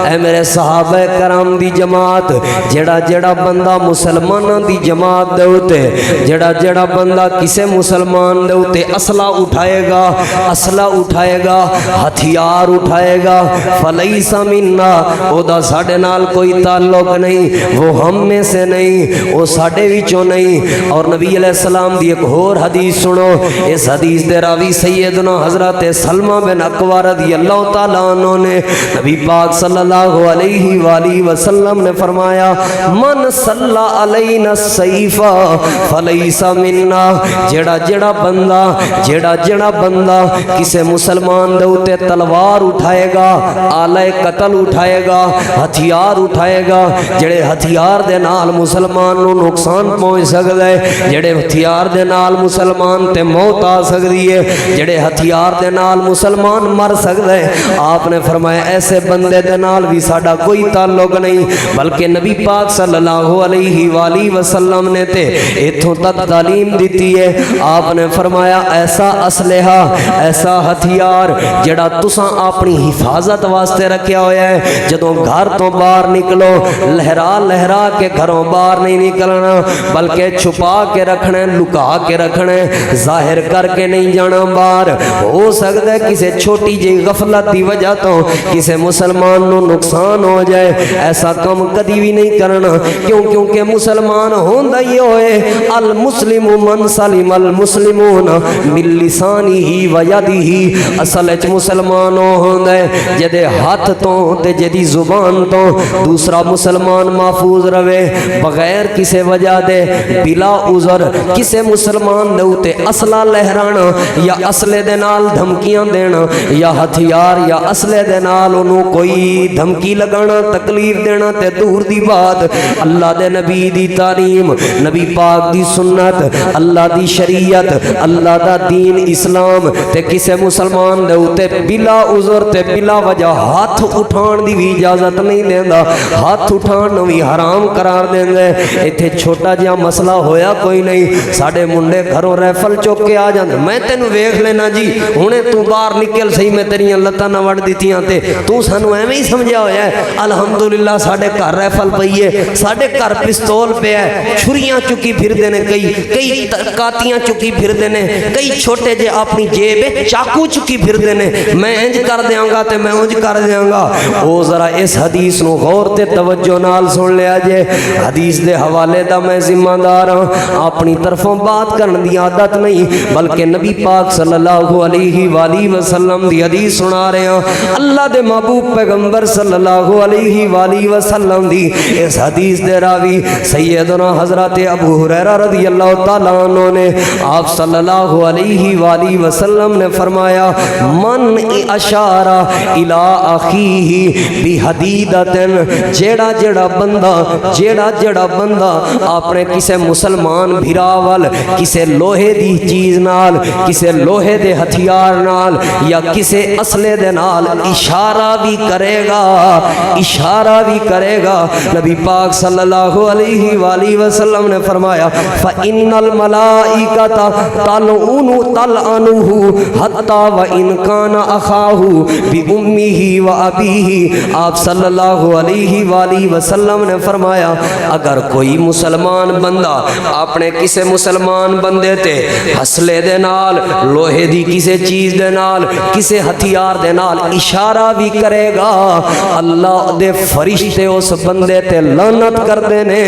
اے میرے صحابہ کرام دی جماعت، جڑا جڑا بندہ مسلمانوں دی جماعت دے ہوتے، جڑا جڑا بندہ کسے مسلمان دے ہوتے اسلحہ اٹھائے گا، اسلحہ اٹھائے گا، ہتھیار اٹھائے گا، فلیس منا، او دا ساڈے نال کوئی تعلق نہیں، وہ ہم میں سے نہیں، وہ ساڈے وچوں نہیں۔ اور نبی علیہ السلام دی ایک اور حدیث سنو. اس حدیث دے راوی سیدنا حضرت سلمہ بن اکوع رضی اللہ تعالیٰ عنہ نے نبی پاک صلی اللہ علیہ وآلہ وسلم نے فرمایا من صلی علینا السیف فلیس منا. جڑا بندہ کسے مسلمان دے اوتے تلوار اٹھائے گا, آلہ قتل اٹھائے گا, ہتھیار اٹھائے گا, جڑے ہتھیار دے نال مسلمان نو نقصان پہنچ سکدا ہے, جڑے ہتھیار دے نال مسلمان تے موت آ سکدی ہے, جڑے ہتھیار دے نال مسلمان مر سکدا ہے, آپ نے فرمایا ایسے بندے دے نال بھی ساڈا کوئی تعلق نہیں. بلکہ نبی پاک صلی اللہ علیہ وآلہ وسلم نے تے ایتھوں تک تعلیم دیتی ہے. آپ نے فرمایا ایسا اسلحہ, ایسا ہتھیار جڑا تساں اپنی حفاظت واسطے رکھیا ہویا ہے, جدوں گھر تو باہر نکلو لہرا کے گھروں باہر نہیں نکلنا, بلکہ چھپا کے رکھنا ہے, لکا کے رکھنا ہے, ظاہر کر کے نہیں جانا باہر. ہو سکتا ہے کسی چھوٹی جی غفلت دی وجہ تو کسی مسلمان نو نقصان ہو جائے, ایسا کم کدی بھی نہیں کرنا. کیونکہ مسلمان ہوندا ہی ہوئے المسلم من سلم المسلمون من لسانہ و یدہ. اصل وچ مسلمان ہوندا ہے جدے ہاتھ تو تے جدی زبان تو دوسرا مسلمان محفوظ رہے بغیر کسی وجہ دے بلا عذر. کسے مسلمان دے اوتے اسلحہ لہرانا یا اسلحے دے نال دھمکیاں دینا یا ہتھیار یا اسلحے دے نال انہوں کوئی دھمکی لگانا تکلیف دینا تے دور دی بات. اللہ دے نبی دی تعلیم, نبی پاک دی سنت, اللہ دی شریعت, اللہ دا دین اسلام تے کسے مسلمان دے اوتے بلا عذر تے بلا وجہ ہاتھ اٹھان دی بھی اجازت نہیں دیندا, ہاتھ اٹھان بھی حرام قرار دیندے. ایتھے چھوٹا جہا مسئلہ ہویا کوئی نہیں, ساڈے منڈے گھروں ریفل چوک کے آ جاندے, میں تینوں ویکھ لینا جی ہنے تو باہر نکل سہی میں تیریاں لتاں نہ وڈ دتیاں تے تو سانو ایویں ہی سمجھا ہویا ہے. الحمدللہ ساڈے گھر ریفل پئی ہے, ساڈے گھر پستول پیا ہے, چھریاں چکی پھردے نے, کئی کاتیاں چکی پھردے نے, کئی چھوٹے جے اپنی جیب چاقو چکی پھردے نے, میں انج کر دیاں گا تے میں انج کر دیاں گا. او ذرا اس حدیث نو غور تے توجہ نال سن لیا جے. حدیث دے حوالے دا میں ذمہ دار ہاں, اپنی طرفوں بات کرن دی عادت نہیں بلکہ نبی پاک صلی اللہ علیہ وآلہ وسلم دی حدیث سنا رہے ہاں. اللہ دے محبوب پیغمبر صلی اللہ علیہ وآلہ وسلم دی اس حدیث دے راوی سیدنا حضرت ابو ہریرہ رضی اللہ تعالیٰ عنہ نے آپ صلی اللہ علیہ وآلہ وسلم نے فرمایا من اشار الی اخیہ بحدیدۃ. جیڑا بندہ اپنے کسے مسلمان بھرا ول کسے لوہے دی چیز نال, کسے لوہے دے ہتھیار نال یا کسے اسلحے دے نال اشارہ بھی کرے گا, نبی پاک صلی اللہ علیہ وآلہ وسلم نے فرمایا فَإِنَّ الْمَلَائِكَةَ تَلْعَنُهُ حَتَّى وَإِنْ كَانَ أَخَاهُ بِأُمِّهِ وَأَبِيهِ. آپ صلی اللہ علیہ وآلہ وسلم نے فرمایا اگر کوئی مسلمان بندہ اپنے کسے مسلمان بندے تے حسلے دے نال, لوہے دی کسے چیز دے نال, کسے ہتھیار دے نال اشارہ بھی کرے گا, اللہ دے فرشتے اس بندے تے لعنت کر دینے,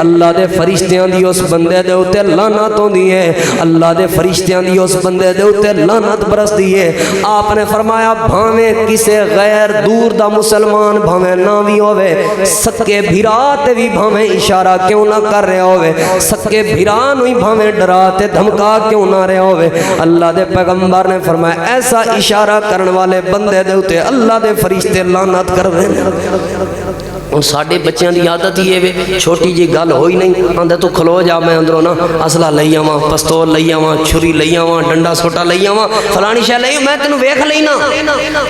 اللہ دے فرشتیاں دی اس بندے دے اوتے لعنت ہوندی ہے, اللہ دے فرشتیاں دی اس بندے دے اوتے لعنت برسدی ہے. آپ نے فرمایا بھاویں کسے غیر دور دا مسلمان بھاویں نہ بھی ہوئے, سکے بھرا تے بھی بھاویں اشارہ کیوں نہ کر رہے ہوئے, سکے بھرا نو ہی بھاویں ڈرا تے دھمکا کیوں نہ رہے ہوئے, اللہ دے پیغمبر نے فرمایا ایسا اشارہ کرن والے بندے دے اوتے اللہ دے فرشتے لعنت کر دے. اور ساڑھے بچیاں دی عادت ہی ہے, چھوٹی جی گل ہوئی نہیں آندے تو کھلو جا, میں اندروں نا اسلحہ لئی آواں, پستول لئی آواں, چھری لئی آواں, ڈنڈا سوٹا لئی آواں, فلانی شے لئی, میں تینوں ویکھ لینا.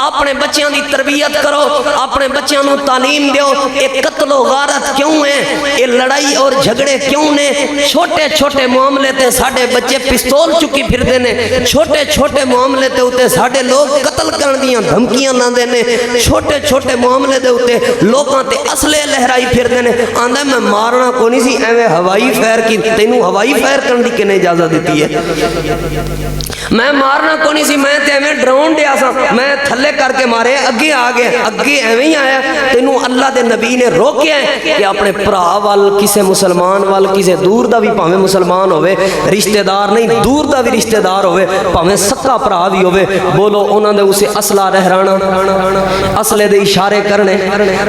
اپنے بچیاں دی تربیت کرو, اپنے بچیاں نو تعلیم دیو. اے قتل و غارت کیوں ہے, اے لڑائی اور جھگڑے کیوں نے, چھوٹے چھوٹے معاملے تے ساڑھے بچے پستول چکی پھردے نے, چھوٹے چھوٹے معاملے تے ہوتے ساڑھے لوگ قتل کرن دیاں دھمکیاں لاندے نے, چھوٹے چھوٹے معاملے دے ہوتے لوگاں تے اسلحے لہرائی پھردے نے. آندے میں مارنا کو نہیں سی, ایویں ہوائی فائر کی, تینوں ہوائی فائر کرن دی کنے اجازت دیتی ہے. میں مارنا کو نہیں سی، میں تے ایویں ڈراؤن دیا سا، میں تھلے کر کے مارے اگے آ گیا، اگے ایویں ہی آیا، تینوں اللہ دے نبی نے روکیا ہے کہ اپنے بھرا وال کسے مسلمان وال کسے دور دا بھی پاویں مسلمان ہوئے رشتہ دار نہیں دور دا بھی رشتہ دار ہوئے پاویں سکا بھرا بھی ہوئے، بولو انہاں دے اسے اسلحہ رہرانا، اسلحے دے اشارے کرنے،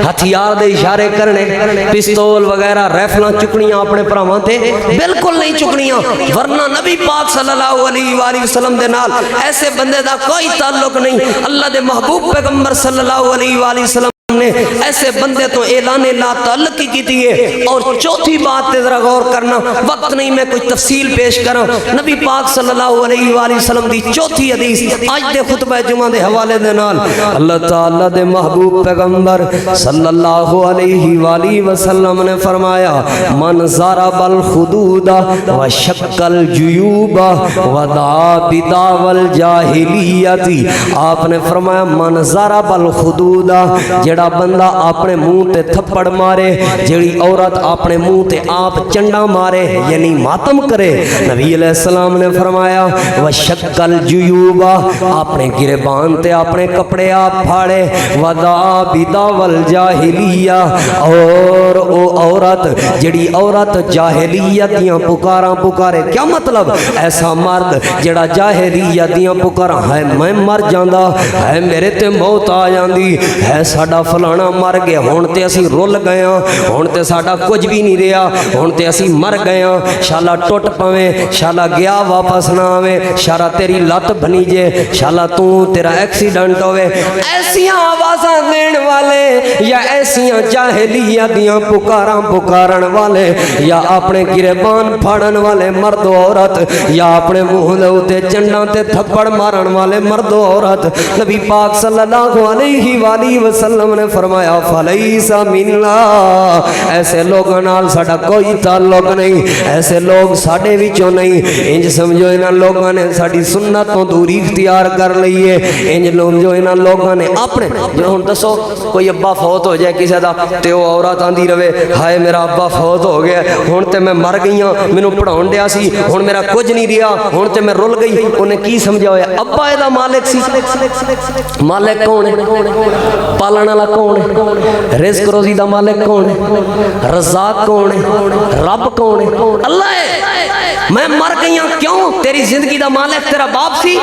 ہتھیار دے اشارے کرنے، پستول وغیرہ ریفلاں چکنیاں اپنے بھراواں تے بالکل نہیں چکنیاں، ورنہ نبی پاک صلی اللہ علیہ وآلہ وسلم دے نال ایسے بندے دا کوئی تعلق نہیں۔ اللہ دے محبوب پیغمبر صلی اللہ علیہ وآلہ وسلم نے ایسے بندے تو اعلان لا تعلق کی دیئے۔ اور چوتھی بات تے ذرا غور کرنا، وقت نہیں میں کوئی تفصیل پیش کروں، نبی پاک صلی اللہ علیہ وآلہ وسلم دی چوتھی حدیث آج دے خطبہ جمعہ دے حوالے دے نال اللہ تعالیٰ دے محبوب پیغمبر صلی اللہ علیہ وآلہ وسلم نے فرمایا من ضرب الخدود وشق الجیوب ودعا بدعوی الجاہلیت، آپ نے فرمایا من ضرب الخدود، جڑا بندہ اپنے منہ تے تھپڑ مارے، جڑی عورت اپنے منہ تے آپ چنڈا مارے یعنی ماتم کرے، نبی علیہ السلام نے فرمایا وشق الجیوب، اپنے گریبان تے اپنے کپڑے آپ پھاڑے، ودعا بدعوی الجاہلیہ، اور او عورت جڑی عورت جاہلیت دیاں پکاراں پکارے، کیا مطلب ایسا مرد جڑا جاہلیت دیاں پکاراں ہے میں مر جاندا ہے میرے تے موت آ جاندی ہے ساڈا فلانا مر گیا ہون تے اسی رول گئے ہاں ہون تے ساڈا کچھ بھی نہیں رہا ہون تے اسی مر گئے ہاں شالا ٹوٹ پویں شالا گیا واپس نہ آویں شالا تیری لت بنی جے شالا تو تیرا ایکسیڈنٹ ہوئے، ایسیاں آوازاں دین والے یا ایسیاں جاہلیت دیاں پکاراں پکارن والے یا اپنے گریبان پھاڑن والے مرد و عورت یا اپنے منہ دے اوتے چنڈاں تے تھپڑ مارن والے مرد و عورت، نبی پاک صلی اللہ علیہ وآلہ وسلم نے فرمایا فلیس منا، ایسے لوگوں نال ساڈا کوئی تعلق نہیں، ایسے لوگ ساڈے وچوں نہیں، انج سمجھو انہاں لوگوں نے ساڈی سنت تو دوری اختیار کر لئی ہے، انج جو انہاں لوگوں نے اپنے جو ہن دسو کوئی ابا فوت ہو جائے کسی دا تے او عورت آندی رہے ہائے میرا ابا فوت ہو گیا ہن تے میں مر گئی ہاں مینوں پڑھاؤن دیا سی ہن میرا کچھ نہیں رہا ہن تے میں رل گئی، انہیں کی سمجھا ہویا ابا دا مالک سی، مالک کون ہے؟ پالن والا کون ہے؟ رزق روزی دا مالک کون ہے؟ رزاق کون ہے؟ رب کون ہے؟ اللہ ہے۔ میں مر گئی ہوں کیوں؟ تیری زندگی دا مالک تیرا باپ سی،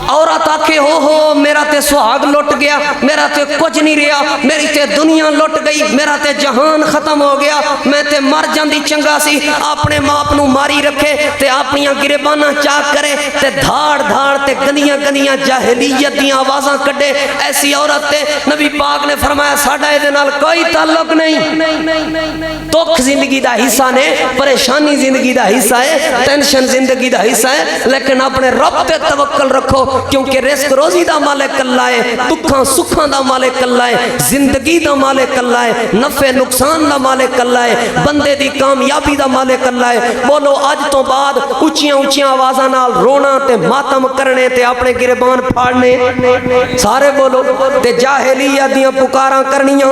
عورت آکھے ہو میرا تے سہاگ لٹ گیا میرا تے کچھ نہیں رہا میری تے دنیا لٹ گئی میرا تے جہان ختم ہو گیا میں تے مر جاندی چنگا سی، اپنے ماپ نو ماری رکھے تے اپنیاں گریباناں چاک کرے تے دھاڑ دھاڑ تے گندیاں گندیاں جاہلیت دیاں آوازاں کڈے، ایسی عورت تے نبی پاک نے فرمایا ساڈا اے دے نال کوئی تعلق نہیں، دکھ زندگی دا حصہ نے، پریشانی زندگی دا حصہ ہے، ٹینشن زندگی دا حصہ ہے، لیکن اپنے رب تے توکل رکھو کیونکہ رزق روزی دا مالک اللہ ہے، دکھاں سکھاں دا مالک اللہ ہے، زندگی دا مالک اللہ ہے، نفع نقصان دا مالک اللہ ہے، بندے دی کامیابی دا مالک اللہ ہے۔ بولو اج تو بعد اونچیاں اونچیاں آوازاں نال رونا تے ماتم کرنے تے اپنے گریبان پھاڑنے سارے بولو تے جاہلیت دیاں پکاراں کرنیاں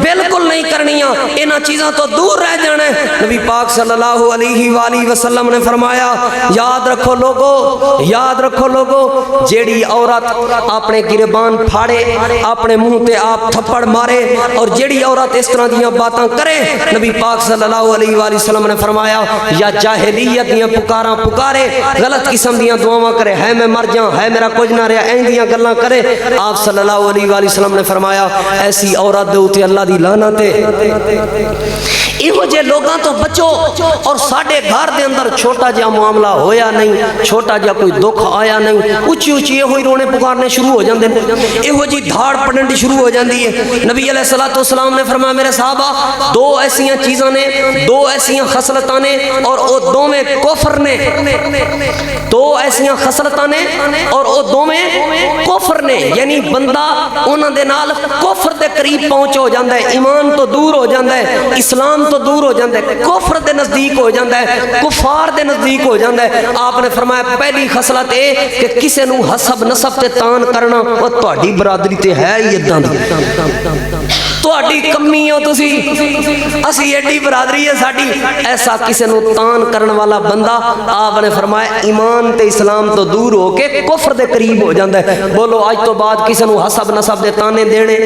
بالکل نہیں کرنیاں، انہاں چیزاں تو دور رہ جانا ہے۔ نبی پاک صلی اللہ علیہ وآلہ وسلم نے فرمایا یاد رکھو لوگو، یاد رکھو لوگو، جیڑی عورت اپنے گریبان پھاڑے اپنے منہ تے آپ تھپڑ مارے اور جیڑی عورت اس طرح دیاں باتاں کرے، نبی پاک صلی اللہ علیہ وآلہ وسلم نے فرمایا یا جاہلیت دیاں پکاراں پکارے، غلط قسم دیاں دعاواں کرے، ہے میں مر جاؤں، ہے میرا کچھ نہ رہا، این دیاں گلاں کرے، آپ صلی اللہ علیہ وآلہ وسلم نے فرمایا ایسی عورت دے اوتے اللہ دی لعنت ہے۔ ایہو جے لوگاں تو بچو، اور ساڈے گھر دے اندر چھوٹا جا معاملہ ہویا نہیں، چھوٹا جا کوئی دکھ آیا نہیں، اچھی اچھی ایہو ہی رونے پکارنے شروع ہو جاندے، ایہو جی دھاڑ پڑن دی شروع ہو جاندی ہے۔ نبی علیہ الصلوۃ والسلام نے فرمایا میرے صحابہ دو ایسیاں چیزاں نے، دو ایسیاں خصلتاں نے اور او دوویں کفر نے، دو ایسیاں خصلتاں نے اور او دوویں کفر نے، یعنی بندہ انہاں دے نال کفر دے قریب پہنچ ہو جاندا ہے، ایمان تو دور ہو جاندا ہے، اسلام تو دور ہو جاندا ہے، کفر دے نزدیک ہو جاندا ہے، کفار دے نزدیک ہو جاندا ہے۔ آپ نے فرمایا پہلی خصلت اے کہ کسے نو حسب نسب تے تان کرنا، او تہاڈی برادری تے ہے ہی اداں دی، ਤੁਹਾਡੀ ਕਮੀ ਹੋ ਤੁਸੀਂ, ਅਸੀਂ ਐਡੀ ਬਰਾਦਰੀ ਹੈ ਸਾਡੀ। ਐਸਾ ਕਿਸੇ ਨੂੰ ਤਾਨ ਕਰਨ ਵਾਲਾ ਬੰਦਾ ਆਪ ਨੇ ਫਰਮਾਇਆ ਈਮਾਨ ਤੇ ਇਸਲਾਮ ਤੋਂ ਦੂਰ ਹੋ ਕੇ ਕੁਫਰ ਦੇ ਕਰੀਬ ਹੋ ਜਾਂਦਾ ਹੈ। ਬੋਲੋ ਅੱਜ ਤੋਂ ਬਾਅਦ ਕਿਸੇ ਨੂੰ ਹਸਬ ਨਸਬ ਦੇ ਤਾਨੇ ਦੇਣੇ,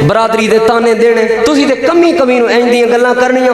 ਬਰਾਦਰੀ ਦੇ ਤਾਨੇ ਦੇਣੇ, ਤੁਸੀਂ ਤੇ ਕਮੀ ਨੂੰ ਇੰਜ ਦੀਆਂ ਗੱਲਾਂ ਕਰਨੀਆਂ।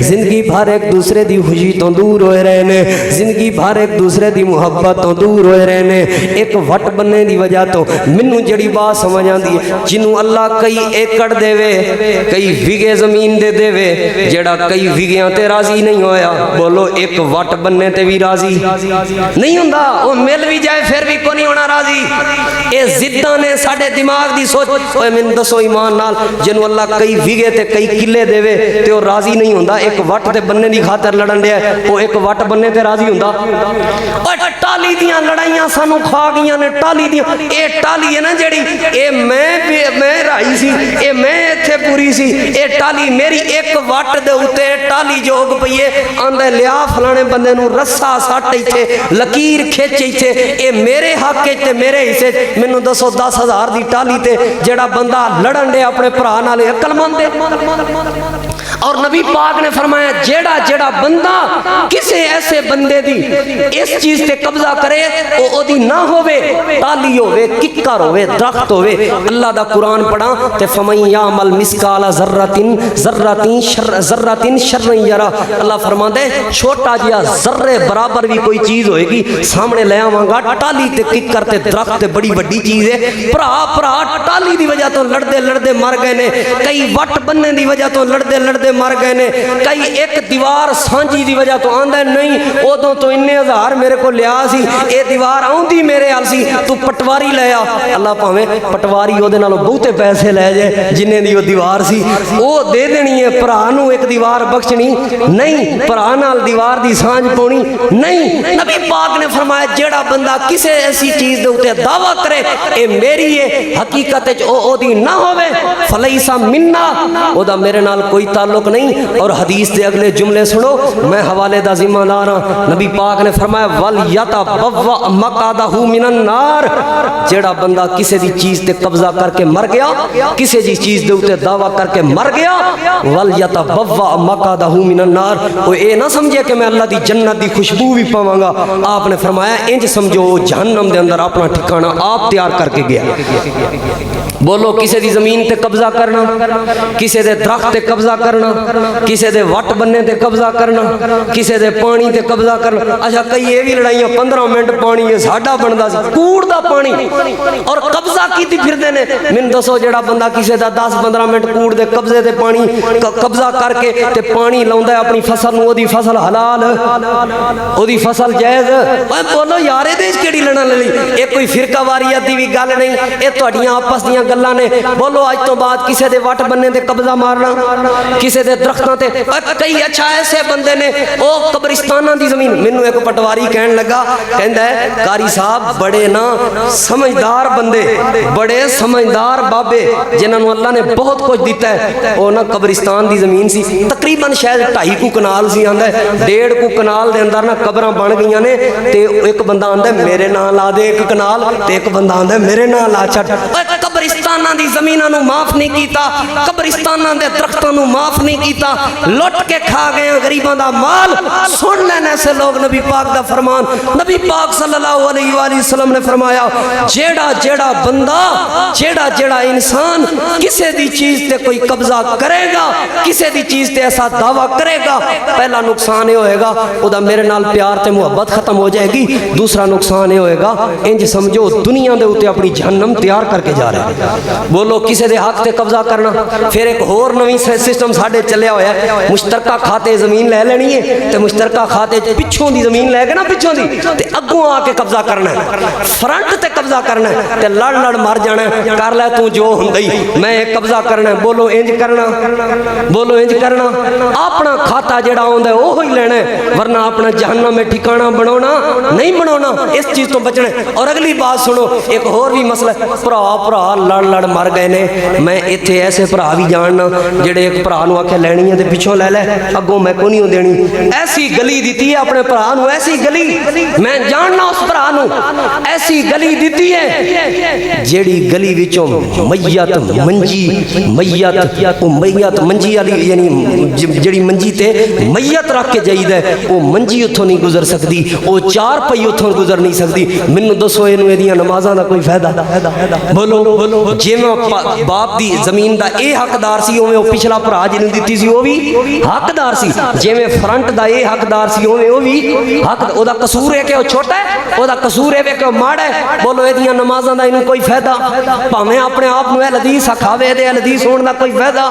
زندگی بھر ایک دوسرے دی خوشی تو دور ہوئے رہنے زندگی بھر ایک دوسرے دی محبت تو دور ہوئے رہنے ایک وٹ بننے دی وجہ تو منو جڑی بات سمجھ آندی ہے جنوں اللہ کئی ایکڑ دے وے کئی وگے زمین دے دے وے جڑا کئی وگیاں تے راضی نہیں ہویا بولو ایک وٹ بننے تے بھی راضی نہیں ہوندا وہ مل بھی جائے پھر بھی کو نہیں ہونا راضی اے ضداں نے ساڈے دماغ دی سوچ اوے من دسو ایمان نال جنوں اللہ کئی وگے تے کئی کلے دے وے تے وہ راضی نہیں ہوندا ایک وٹ تے بننے دی خاطر لڑن دیا وہ ایک وٹ بننے تے راضی ہوندا اوے ٹالی دیاں لڑائیاں سانو کھا گئیاں نے ٹالی دیاں اے ٹالی ہے نا جڑی اے میں رائی سی اے میں ایتھے پوری سی اے ٹالی میری ایک وٹ دے اوتے ٹالی جوگ پئیے آندے لیا فلانے بندے نو رسا سٹ ایتھے لکیر کھچ ایتھے اے میرے حق تے میرے حصے مینوں دسو 10,000 دی ٹالی تے جڑا بندہ لڑن دے اپنے بھرا نال عقل مند ہے اور نبی پاک نے فرمایا جیڑا بندہ کسے ایسے بندے دی اس چیز تے قبضہ کرے او دی نہ ہوئے تالی ہوئے ککر ہوئے درخت ہوئے اللہ دا قرآن پڑھا تے فَمَن يَعْمَلْ مِثْقَالَ ذَرَّةٍ شَرًّا يَرَهُ اللہ فرماندے چھوٹا جیا ذرے برابر بھی کوئی چیز ہوئے گی سامنے لے آواں گا ٹالی تے ککر تے درخت تے بڑی بڑی چیز ہے بھرا ٹالی دی وجہ تو لڑدے مر گئے نے کئی وٹ بننے دی وجہ تو لڑدے مر گئے نے کئی ایک دیوار سانجی دی وجہ تو آندہ نہیں ادوں تو اننے ہزار میرے کو لیا سی اے دیوار آؤندی میرے حال سی تو پٹواری لے آ اللہ پاویں پٹواری او دے نالوں بہتے پیسے لے جائے جنہیں دی وہ دیوار سی او دے دینی ہے بھرا نو ایک دیوار بخشنی نہیں بھرا نال دیوار دی سانج پونی نہیں نبی پاک نے فرمایا جیڑا بندہ کسے ایسی چیز دے اوتے دعویٰ کرے اے میری ہے حقیقت او دی نہ ہوئے فلیسا منا او دا میرے نال کوئی تعلق نہیں اور حدیث دے اگلے جملے سنو میں حوالے دا ذمہ دار ہاں نبی پاک نے فرمایا وَلْيَتَبَوَّأْ مَقْعَدَهُ مِنَ النَّارِ جیڑا بندہ کسی دی چیز تے قبضہ کر کے مر گیا کسی دی چیز دے اوتے دعویٰ کر کے مر گیا وَلْيَتَبَوَّأْ مَقْعَدَهُ مِنَ النَّارِ وہ اے نہ سمجھے کہ میں اللہ دی جنت دی خوشبو بھی پاواں گا آپ نے فرمایا انج سمجھو جہنم دے اندر اپنا ٹھکانہ آپ تیار کر کے گیا بولو کسی دی زمین تے قبضہ کرنا کسی دے درخت تے قبضہ کرنا کسی دے وٹ بننے تے قبضہ کرنا کسی دے پانی تے قبضہ کرنا اچھا کئی یہ بھی لڑائیاں 15 منٹ پانی ہے ساڈا بندا سی کوڑ دا پانی اور قبضہ کیتی پھردے نے من دسو جڑا بندہ کسی دا 10-15 منٹ کوڑ دے قبضے تے پانی قبضہ کر کے تے پانی لاوندا ہے اپنی فصل نو دی فصل حلال دی فصل جائز اوے بولو یار اے دے کیڑی لڑن لئی اے کوئی فرقہ واریت دی بھی گل نہیں اے تہاڈیاں آپس دیاں گلاں نے بولو اج تو بعد کسی دے وٹ بننے تے قبضہ مارنا کسی دے درختاں تے کئی اچھا ایسے بندے نے او قبرستاناں دی زمین مینوں ایک پٹواری کہن لگا کہندا ہے قاری صاحب بڑے نا سمجھدار بندے بڑے سمجھدار بابے جنہاں نوں اللہ نے بہت کچھ دیتا ہے او نا قبرستان دی زمین سی تقریباً شاید 2.5 کنال سی آندا ہے 1.5 کنال دے اندر نا قبراں بن گئیاں نے تے ایک بندہ آندا ہے میرے نام لا دے 1 کنال تے ایک بندہ آندا ہے میرے نام لا چھٹ قبرستاناں دی زمیناں نوں معاف نہیں کیتا قبرستاناں دے درختاں نوں معاف نہیں کیتا لٹ کے کھا گئے غریباں دا مال سن لین ایسے لوگ نبی پاک دا فرمان نبی پاک صلی اللہ علیہ وآلہ وسلم نے فرمایا جیڑا بندہ جیڑا انسان کسی دی چیز تے کوئی قبضہ کرے گا کسی دی چیز تے ایسا دعویٰ کرے گا پہلا نقصان یہ ہوئے گا او دا میرے نال پیار تے محبت ختم ہو جائے گی دوسرا نقصان یہ ہوئے گا انج سمجھو دنیا دے اوتے اپنی جہنم تیار کر کے جا رہے ہیں بولو کسی دے حق تے قبضہ کرنا پھر ایک اور نویں سسٹم ساڈے چلیا ہویا ہے مشترکہ کھاتے زمین لے لینی ہے تے مشترکہ کھاتے پچھوں دی زمین لے کے نا پچھوں دی تے اگوں آ کے قبضہ کرنا ہے فرنٹ تے قبضہ کرنا ہے تے لڑ مر جانا ہے کر لے تو جو ہوندی میں قبضہ کرنا ہے بولو انج کرنا اپنا کھاتا جڑا ہوندا ہے اوہی لینا ہے ورنہ اپنا جہنم میں ٹھکانہ بناونا نہیں بناونا اس چیز تو بچنا ہے اور اگلی بات سنو ایک اور بھی مسئلہ بھرا لڑ مر گئے نے میں ایتھے ایسے بھرا بھی جاننا جڑے ایک بھرا نو آکھے لینی ہے تے پیچھوں لے اگوں میں کو نہیں دینی ایسی گلی دیتی ہے اپنے بھرا نو ایسی گلی میں جاننا اس بھرا نو ایسی گلی دیتی ہے جیڑی گلی وچوں میت منجی والی یعنی جڑی منجی تے میت رکھ کے جائیدا ہے او منجی اتھوں نہیں گزر سکتی او 4 پئی اتھوں گزر نہیں سکتی مینوں دسو اینوں ایدیاں نمازاں دا کوئی فائدہ بولو ਜਿਵੇਂ ਬਾਪ ਦੀ ਜ਼ਮੀਨ ਦਾ ਇਹ ਹੱਕਦਾਰ ਸੀ ਉਵੇਂ ਉਹ ਪਿਛਲਾ ਭਰਾ ਜਿਹਨੂੰ ਦਿੱਤੀ ਸੀ ਉਹ ਵੀ ਹੱਕਦਾਰ ਸੀ, ਜਿਵੇਂ ਫਰੰਟ ਦਾ ਇਹ ਹੱਕਦਾਰ ਸੀ ਉਵੇਂ ਉਹ ਵੀ ਹੱਕ। ਉਹਦਾ ਕਸੂਰ ਹੈ ਕਿ ਉਹ ਛੋਟਾ ਹੈ, ਉਹਦਾ ਕਸੂਰ ਹੈ ਕਿ ਉਹ ਮਾੜਾ ਹੈ। ਬੋਲੋ ਇਹਦੀਆਂ ਨਮਾਜ਼ਾਂ ਦਾ ਇਹਨੂੰ ਕੋਈ ਫਾਇਦਾ? ਭਾਵੇਂ ਆਪਣੇ ਆਪ ਨੂੰ ਅਹਿਲ ਹਦੀਸ ਆਖਾਵੇ, ਇਹਦੇ ਅਹਿਲ ਹਦੀਸ ਹੋਣ ਦਾ ਕੋਈ ਫਾਇਦਾ?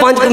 5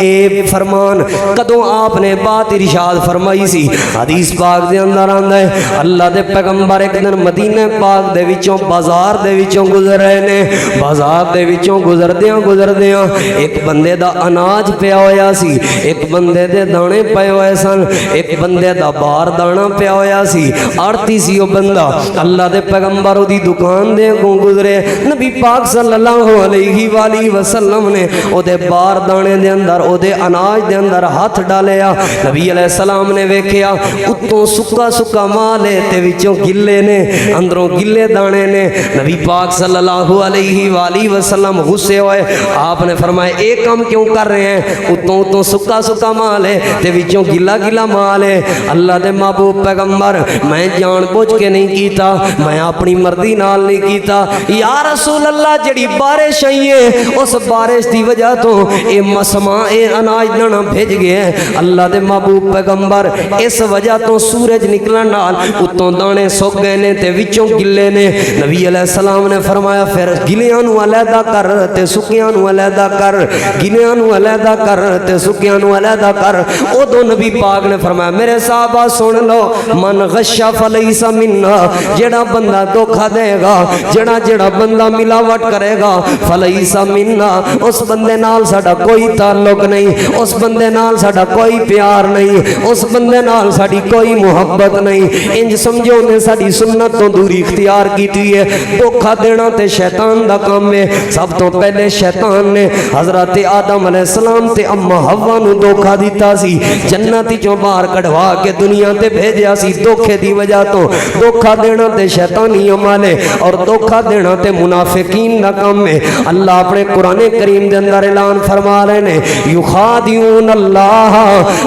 اے فرمان کدوں آپ نے بات ارشاد فرمائی سی؟ حدیث پاک دے اندر آندا ہے اللہ دے پیغمبر ایک دن مدینہ پاک دے وچوں بازار دے وچوں گزر رہے نے، بازار دے وچوں گزردیاں ایک بندے دا اناج پیا ہویا سی، ایک بندے دے دانے پے ہوئے سن، ایک بندے دا بار دانا پیا ہویا سی، آڑتی سی وہ بندہ۔ اللہ دے پیغمبر دی دکان دے کو گزرے، نبی پاک صلی اللہ علیہ وآلہ وسلم نے او دے بار دانے دے اندر او دے اناج دے اندر ہاتھ ڈالیا۔ نبی علیہ السلام نے ویکھیا اتوں سکا سکا مال ہے تے وچوں گلے نے، اندروں گلے دانے نے۔ نبی پاک صلی اللہ علیہ وآلہ وسلم غصے ہوئے، آپ نے فرمایا اے کام کیوں کر رہے ہیں؟ اتوں سکا سکا مال ہے تے وچوں گلا گلا مال ہے۔ اللہ دے محبوب پیغمبر میں جان بوجھ کے نہیں کیتا، میں اپنی مرضی نال نہیں کیتا۔ یا رسول اللہ جڑی بارش آئی ہے اس بارش دی وجہ تو اے مسما اے اناج دانا بھیج گئے ہیں۔ اللہ دے محبوب پیغمبر اس وجہ تو سورج نکلن نال اتوں دانے سک گئے نے تے وچوں گلے نے۔ نبی علیہ السلام نے فرمایا پھر گلیاں نو علیحدہ کر تے سکیاں نو علیحدہ کر، گلیاں نو علیحدہ کر تے سکیاں نو علیحدہ کر۔ او دو نبی پاک نے فرمایا میرے صحابہ سن لو، من غشا فلیس منا، جڑا بندہ دھوکا دے گا، جڑا بندہ ملاوٹ کرے گا فلیس منا، اس بندے نال ساڈا کوئی تعلق نہیں، اس بندے نال ساڈا کوئی پیار نہیں، اس بندے نال ساڈی کوئی محبت نہیں۔ انج سمجھو نے ساڈی سنت تو دوری اختیار کیتی ہے۔ دھوکا دینا تے شیطان دا کام ہے۔ سب تو پہلے شیطان نے حضرت آدم علیہ السلام تے اما حوا نو دھوکا دیتا سی، جنت چوں باہر کڈوا کے دنیا تے بھیجیا سی دھوکے دی وجہ تو۔ دھوکا دینا تے شیطانی عمل ہے اور دھوکا دینا تے منافقین دا کام ہے۔ اللہ اپنے قرآن کریم دے اندر اعلان فرما رہے نے یخادعون اللہ،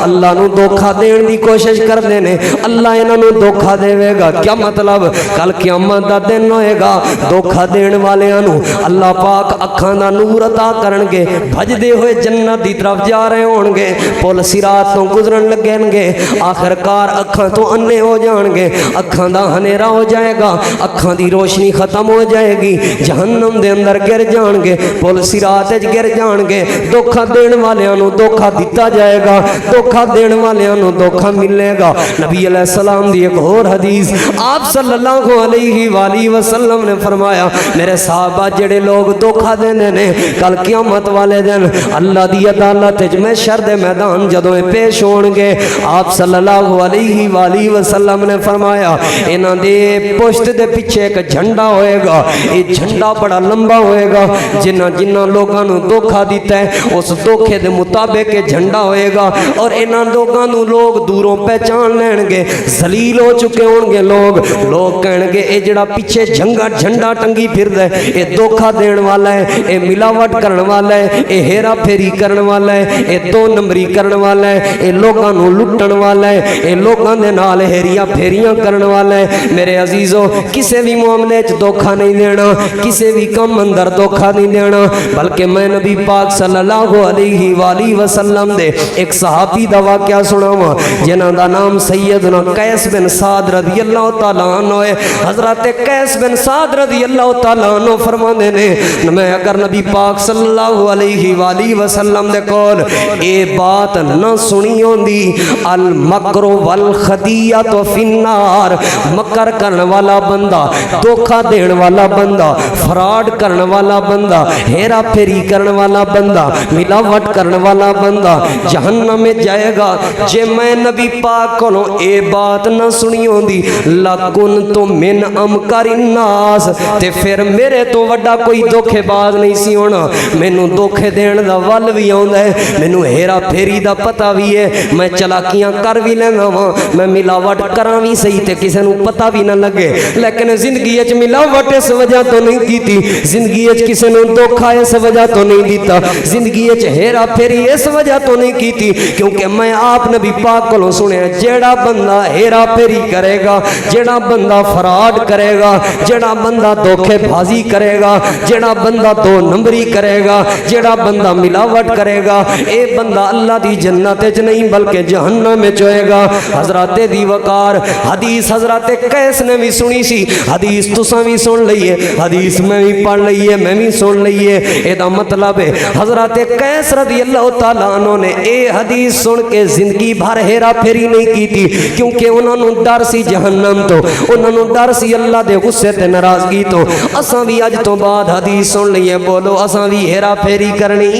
اللہ نو دھوکا دین دی کوشش کردے نے، اللہ انہاں نو دھوکا دے گا۔ کیا مطلب؟ کل قیامت دا دن ہوئے گا، دھوکا دین والیاں نو اللہ پاک اکھاں دا نور عطا کرن گے، بھجدے ہوئے جنت دی طرف جا رہے ہون گے، پل صراط تو گزرن لگن گے، آخرکار اکھاں تو انے ہو جان گے، اکھاں دا ہنیرا ہو جائے گا، اکھاں دی روشنی ختم ہو جائے گی، جہنم دے اندر گر جان گے، پل صراط وچ گر جان گے۔ دھوکا دین والیاں نو دھوکا دتا جائے گا، دھوکا دین والیاں نو دھوکا ملے گا۔ نبی علیہ السلام دی ایک اور حدیث آپ صلی اللہ علیہ وآلہ وسلم نے فرمایا میرے صحابہ جڑے لوگ دھوکا دیندے نے کل قیامت والے دن اللہ دی عدالت وچ محشر دے میدان جدوں پیش ہون گے، آپ صلی اللہ علیہ وآلہ وسلم نے فرمایا انہاں دے پشت دے پیچھے ایک جھنڈا ہوئے گا، یہ جھنڈا بڑا لمبا ہوئے گا، جنہاں لوگاں نو دھوکا دیتا ہے اس دھوکے دے مطابق یہ جھنڈا ہوئے گا، اور انہاں لوگاں نو لوگ دوروں پہچان لین گے، ذلیل ہو چکے ہون گے لوگ کہن گے اے جڑا پیچھے جھنڈا ٹنگی پھردا ہے اے دھوکا دین والا ہے، اے ملاوٹ کرن والا ہے، اے ہیرا پھیری کرن والا ہے، اے دو نمبری کرن والا ہے، اے لوگاں نو لٹن والا ہے، اے لوگاں دے نال ہیریاں پھیریاں کرن والا ہے۔ میرے عزیزو کسے بھی معاملے وچ دھوکا نہیں دینا، کسے بھی کم اندر دھوکا نہیں دینا، بلکہ میں نبی پاک صلی اللہ علیہ وآلہ وسلم دے ایک صحابی دا واقعہ سناواں جنہاں دا نام سیدنا قیس بن سعد رضی اللہ تعالیٰ عنہ ہے۔ حضرت قیس بن سعد رضی اللہ تعالیٰ عنہ فرماندے نے میں اگر نبی پاک صلی اللہ علیہ وآلہ وسلم دے کول اے بات نہ سنی ہوندی المکر والخدیعۃ فی النار، مکر کرن والا بندہ، دھوکا دین والا بندہ، فراڈ کرن والا بندہ، ہیرا پھیری کرن والا بندہ، ملاوٹ کرن والا بندہ جہنم میں جائے گا۔ جے میں نبی پاک کولوں اے بات نہ سنی ہوندی لکنت من امکر الناس، تے پھر میرے تو وڈا کوئی دھوکے باز نہیں سی ہونا۔ مینوں دھوکے دین دا ول بھی آوندا ہے، مینوں ہیرا پھیری دا پتہ بھی ہے، میں چلاکیاں کر بھی لینا وا، میں ملاوٹ کراں بھی صحیح تے کسے نوں پتہ بھی نہ لگے، لیکن زندگی وچ ملاوٹ اس وجہ تو نہیں کیتی، زندگی وچ کسے نوں دھوکا اس وجہ تو نہیں دیتا، زندگی وچ ہیرا پھیری اس وجہ تو نہیں کیتی کیونکہ میں آپ نبی پاک کولوں سنیا جیڑا بندہ ہیرا پھیری کرے گا، جیڑا بندہ فراڈ کرے گا، جیڑا بندہ دھوکے بازی کرے گا، جیڑا بندہ دو نمبری کرے گا، جیڑا بندہ ملاوٹ کرے گا، اے بندہ اللہ دی جنت وچ نہیں بلکہ جہنم وچ ہوئے گا۔ حضرات دی وقار حدیث حضرت قیس نے بھی سنی سی، حدیث تساں بھی سن لئیے، حدیث میں بھی پڑھ لئیے، میں بھی سن لئیے۔ اے دا مطلب ہے حضرت حضرت قیس رضی اللہ تعالیٰ عنہ نے اے حدیث سن کے زندگی بھر ہیرا پھیری نہیں کی تھی، کیونکہ انہوں نے ڈر سی جہنم تو، انہوں نے ڈر سی اللہ دے غصے تے ناراضگی تو۔ اساں بھی اج تو بعد حدیث سن لئیے، بولو اساں بھی ہیرا پھیری کرنی،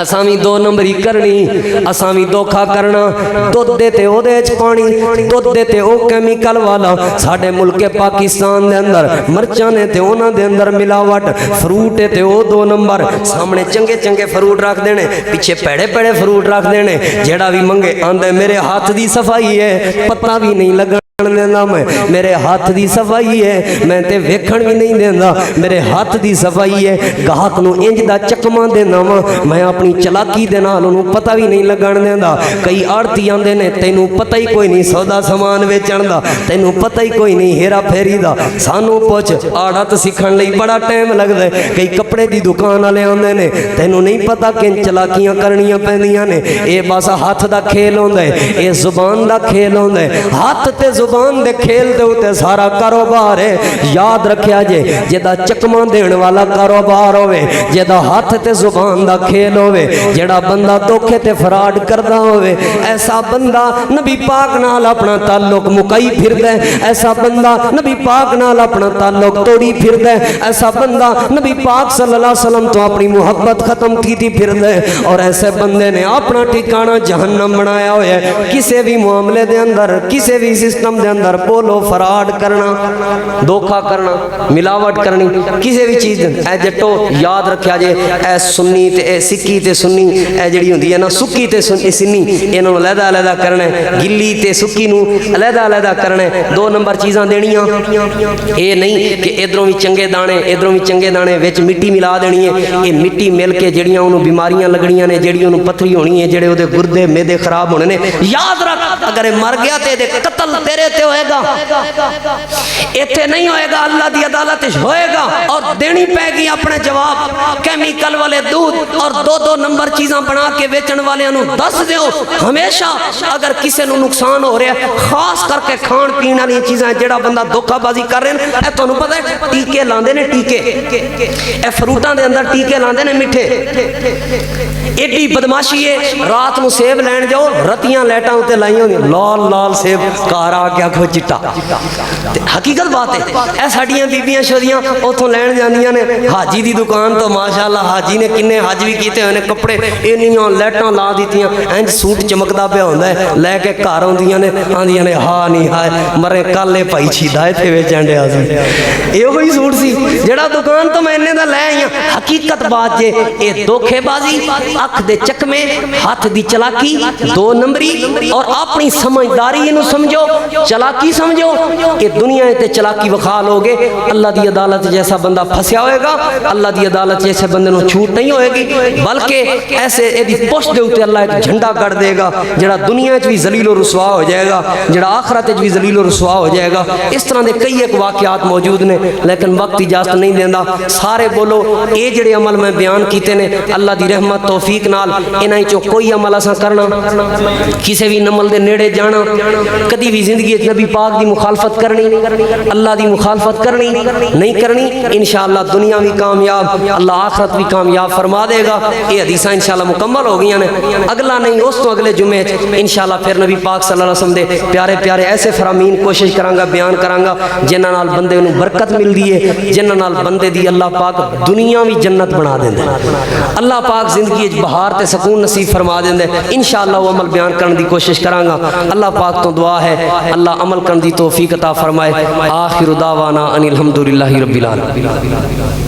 اساں بھی دو نمبری کرنی، اساں بھی دھوکھا کرنا، دودھ دیتے او دے چ پانی، دودھ دیتے او کیمیکل والا۔ ساڈے ملک پاکستان دے اندر مرچاں نے تے انہاں دے اندر ملاوٹ، فروٹ تے او دو نمبر، سامنے چنگے چنگے فروٹ رکھ دینے، پیچھے پیڑے پیڑے فروٹ رکھ دینے، جیڑا بھی منگے آندے میرے ہاتھ دی صفائی ہے، پتہ بھی نہیں لگا دینا، میرے ہاتھ دی صفائی ہے، میں تے ویکھن بھی نہیں دینا، میرے ہاتھ دی صفائی ہے، گاہک نو انج دا چکما دینا وا، میں اپنی چلاکی دے نال انہوں پتہ بھی نہیں لگن دینا۔ کئی آڑتی آندے نے تینوں پتہ ہی کوئی نہیں سودا سامان ویچن دا، تینوں پتہ ہی کوئی نہیں ہیرا پھیری دا، سانو پوچھ آڑت سیکھن لئی بڑا ٹائم لگدا ہے۔ کئی کپڑے دی دکان والے آندے نے تینوں نہیں پتہ کن چلاکیاں کرنیاں پیندیاں نے، اے بس ہاتھ دا کھیل ہوندا ہے، اے زبان دا کھیل ہوندا ہے، ہاتھ تے زبان دے کھیل دے ہوتے سارا کاروبار ہے۔ یاد رکھیا جے جیدہ چکمہ دین والا کاروبار ہوئے، جیدہ ہاتھ تے زبان دا کھیل ہوئے، جیدہ بندہ دھوکے تے فراڈ کردہ ہوئے، ایسا بندہ نبی پاک نال اپنا تعلق مکئی پھر دے، ایسا بندہ نبی پاک نال اپنا تعلق توڑی پھر دے، ایسا بندہ نبی پاک صلی اللہ علیہ وسلم تو اپنی محبت ختم کی تھی پھر دے، اور ایسے بندے نے اپنا ٹھکانہ جہنم بنایا ہوئے۔ کسے بھی معاملے دے اندر، کسے بھی سسٹم دے اندر بولو فراڈ کرنا، دھوکا کرنا، ملاوٹ کرنی، کسی بھی چیز اے جٹو یاد رکھیا جے، اے سنی تے اے سکی تے سنی، اے جڑی ہوندی ہے نا سکی تے سنی، انہوں علیحدہ علیحدہ کرنا ہے، گلی تے سکی نو علیحدہ علیحدہ کرنا ہے، دو نمبر چیزاں دینیاں، اے نہیں کہ ادھروں بھی چنگے دانے ادھروں بھی چنگے دانے وچ مٹی ملا دینی ہے، اے مٹی مل کے جڑیاں انہوں بیماریاں لگڑیاں نے، جڑی انہوں پتھری ہونی ہے، جڑے دے گردے میدے خراب ہونے نے، یاد رکھ اگر مر گیا تے دے قتل تیرے تے ہوئے گا، ایتھے نہیں ہوئے گا، اللہ دی عدالت ہوئے گا، اور دینی پے گی اپنے جواب۔ کیمیکل والے دودھ اور دو دو نمبر چیزاں بنا کے بیچن والے انہوں دس دیو، ہمیشہ اگر کسی نو نقصان ہو رہا ہے، خاص کر کے کھان پین والی چیزاں، جڑا بندہ دھوکا بازی کر رہے ہیں، اے تانوں پتہ ہے ٹیکے لاندے نے، ٹیکے اے فروٹاں دے اندر ٹیکے لاندے نے میٹھے، ایڈی بدماشی ہے، رات نو سیب لین جاؤ، رتیاں لیٹاں ہوتے لائیں ہوندی، لال لال سیب کارا کیا کھو چٹا، حقیقت بات ہے۔ اے ساڑیاں بیبیاں شدیاں اتھوں لین جاندیاں نے، حاجی دی دکان تو ماشاءاللہ حاجی نے کنے حج بھی کیتے ہوئے نے، کپڑے انیاں لیٹاں لا دیتیاں، اینج سوٹ چمکدا پیا ہوندا ہے، لے کے گھر ہوندیاں نے، آندیاں نے ہاں نہیں ہائے مرے کالے پائی چھیدا تے ویچن ڈیا سی، یہ وہی سوٹ سی جڑا دکان تو میں انہیں دا لے آئی ہوں۔ حقیقت بات جے اے دھوکے بازی، اکھ دے چکمے، ہاتھ دی چلاکی، دو نمبری، اور اپنی سمجھداری انہوں سمجھو، چلاکی سمجھو کہ دنیا تے چلاکی وخال ہوگے، اللہ دی عدالت جیسا بندہ پھنسیا ہوئے گا، اللہ دی عدالت جیسے بندے نو چھوٹ نہیں ہوئے گی، بلکہ ایسے ایدی پشت دے ہوتے اللہ ایک جھنڈا کر دے گا، جڑا دنیا چ بھی ذلیل و رسوا ہو جائے گا، جڑا آخرت چ بھی ذلیل و رسوا ہو جائے گا۔ اس طرح دے کئی ایک واقعات موجود نے، لیکن وقت اجازت نہیں دیندا، سارے بولو اے جڑے عمل میں بیان کیتے نے، اللہ دی رحمت توفیق نال انہاں چوں کوئی عمل اساں کرنا، کسی بھی نمل دے نیڑے جانا، کدی بھی زندگی نبی پاک دی مخالفت کرنی، اللہ دی مخالفت کرنی نہیں کرنی، انشاءاللہ دنیا بھی کامیاب، اللہ آخرت بھی کامیاب فرما دے گا۔ یہ حدیثاں انشاءاللہ مکمل ہو گئی ہیں، اگلا نہیں اس تو اگلے جمعے انشاءاللہ پھر نبی پاک صلی اللہ علیہ وسلم دے پیارے پیارے ایسے فرامین کوشش کرانگا بیان کرانگا جنہاں نال بندے انہوں برکت مل دیئے، جنہاں نال بندے دی اللہ پاک دنیا بھی جنت بنا دیں دے، اللہ پاک زندگی بہار تے سکون نصیب فرما دیں دے، انشاءاللہ وہ عمل بیان کرنے دی کوشش کرانگا۔ اللہ پاک تو دعا ہے اللہ عمل کرنے دی توفیق عطا فرمائے۔ آخر دعوانا ان الحمدللہ رب العالمین۔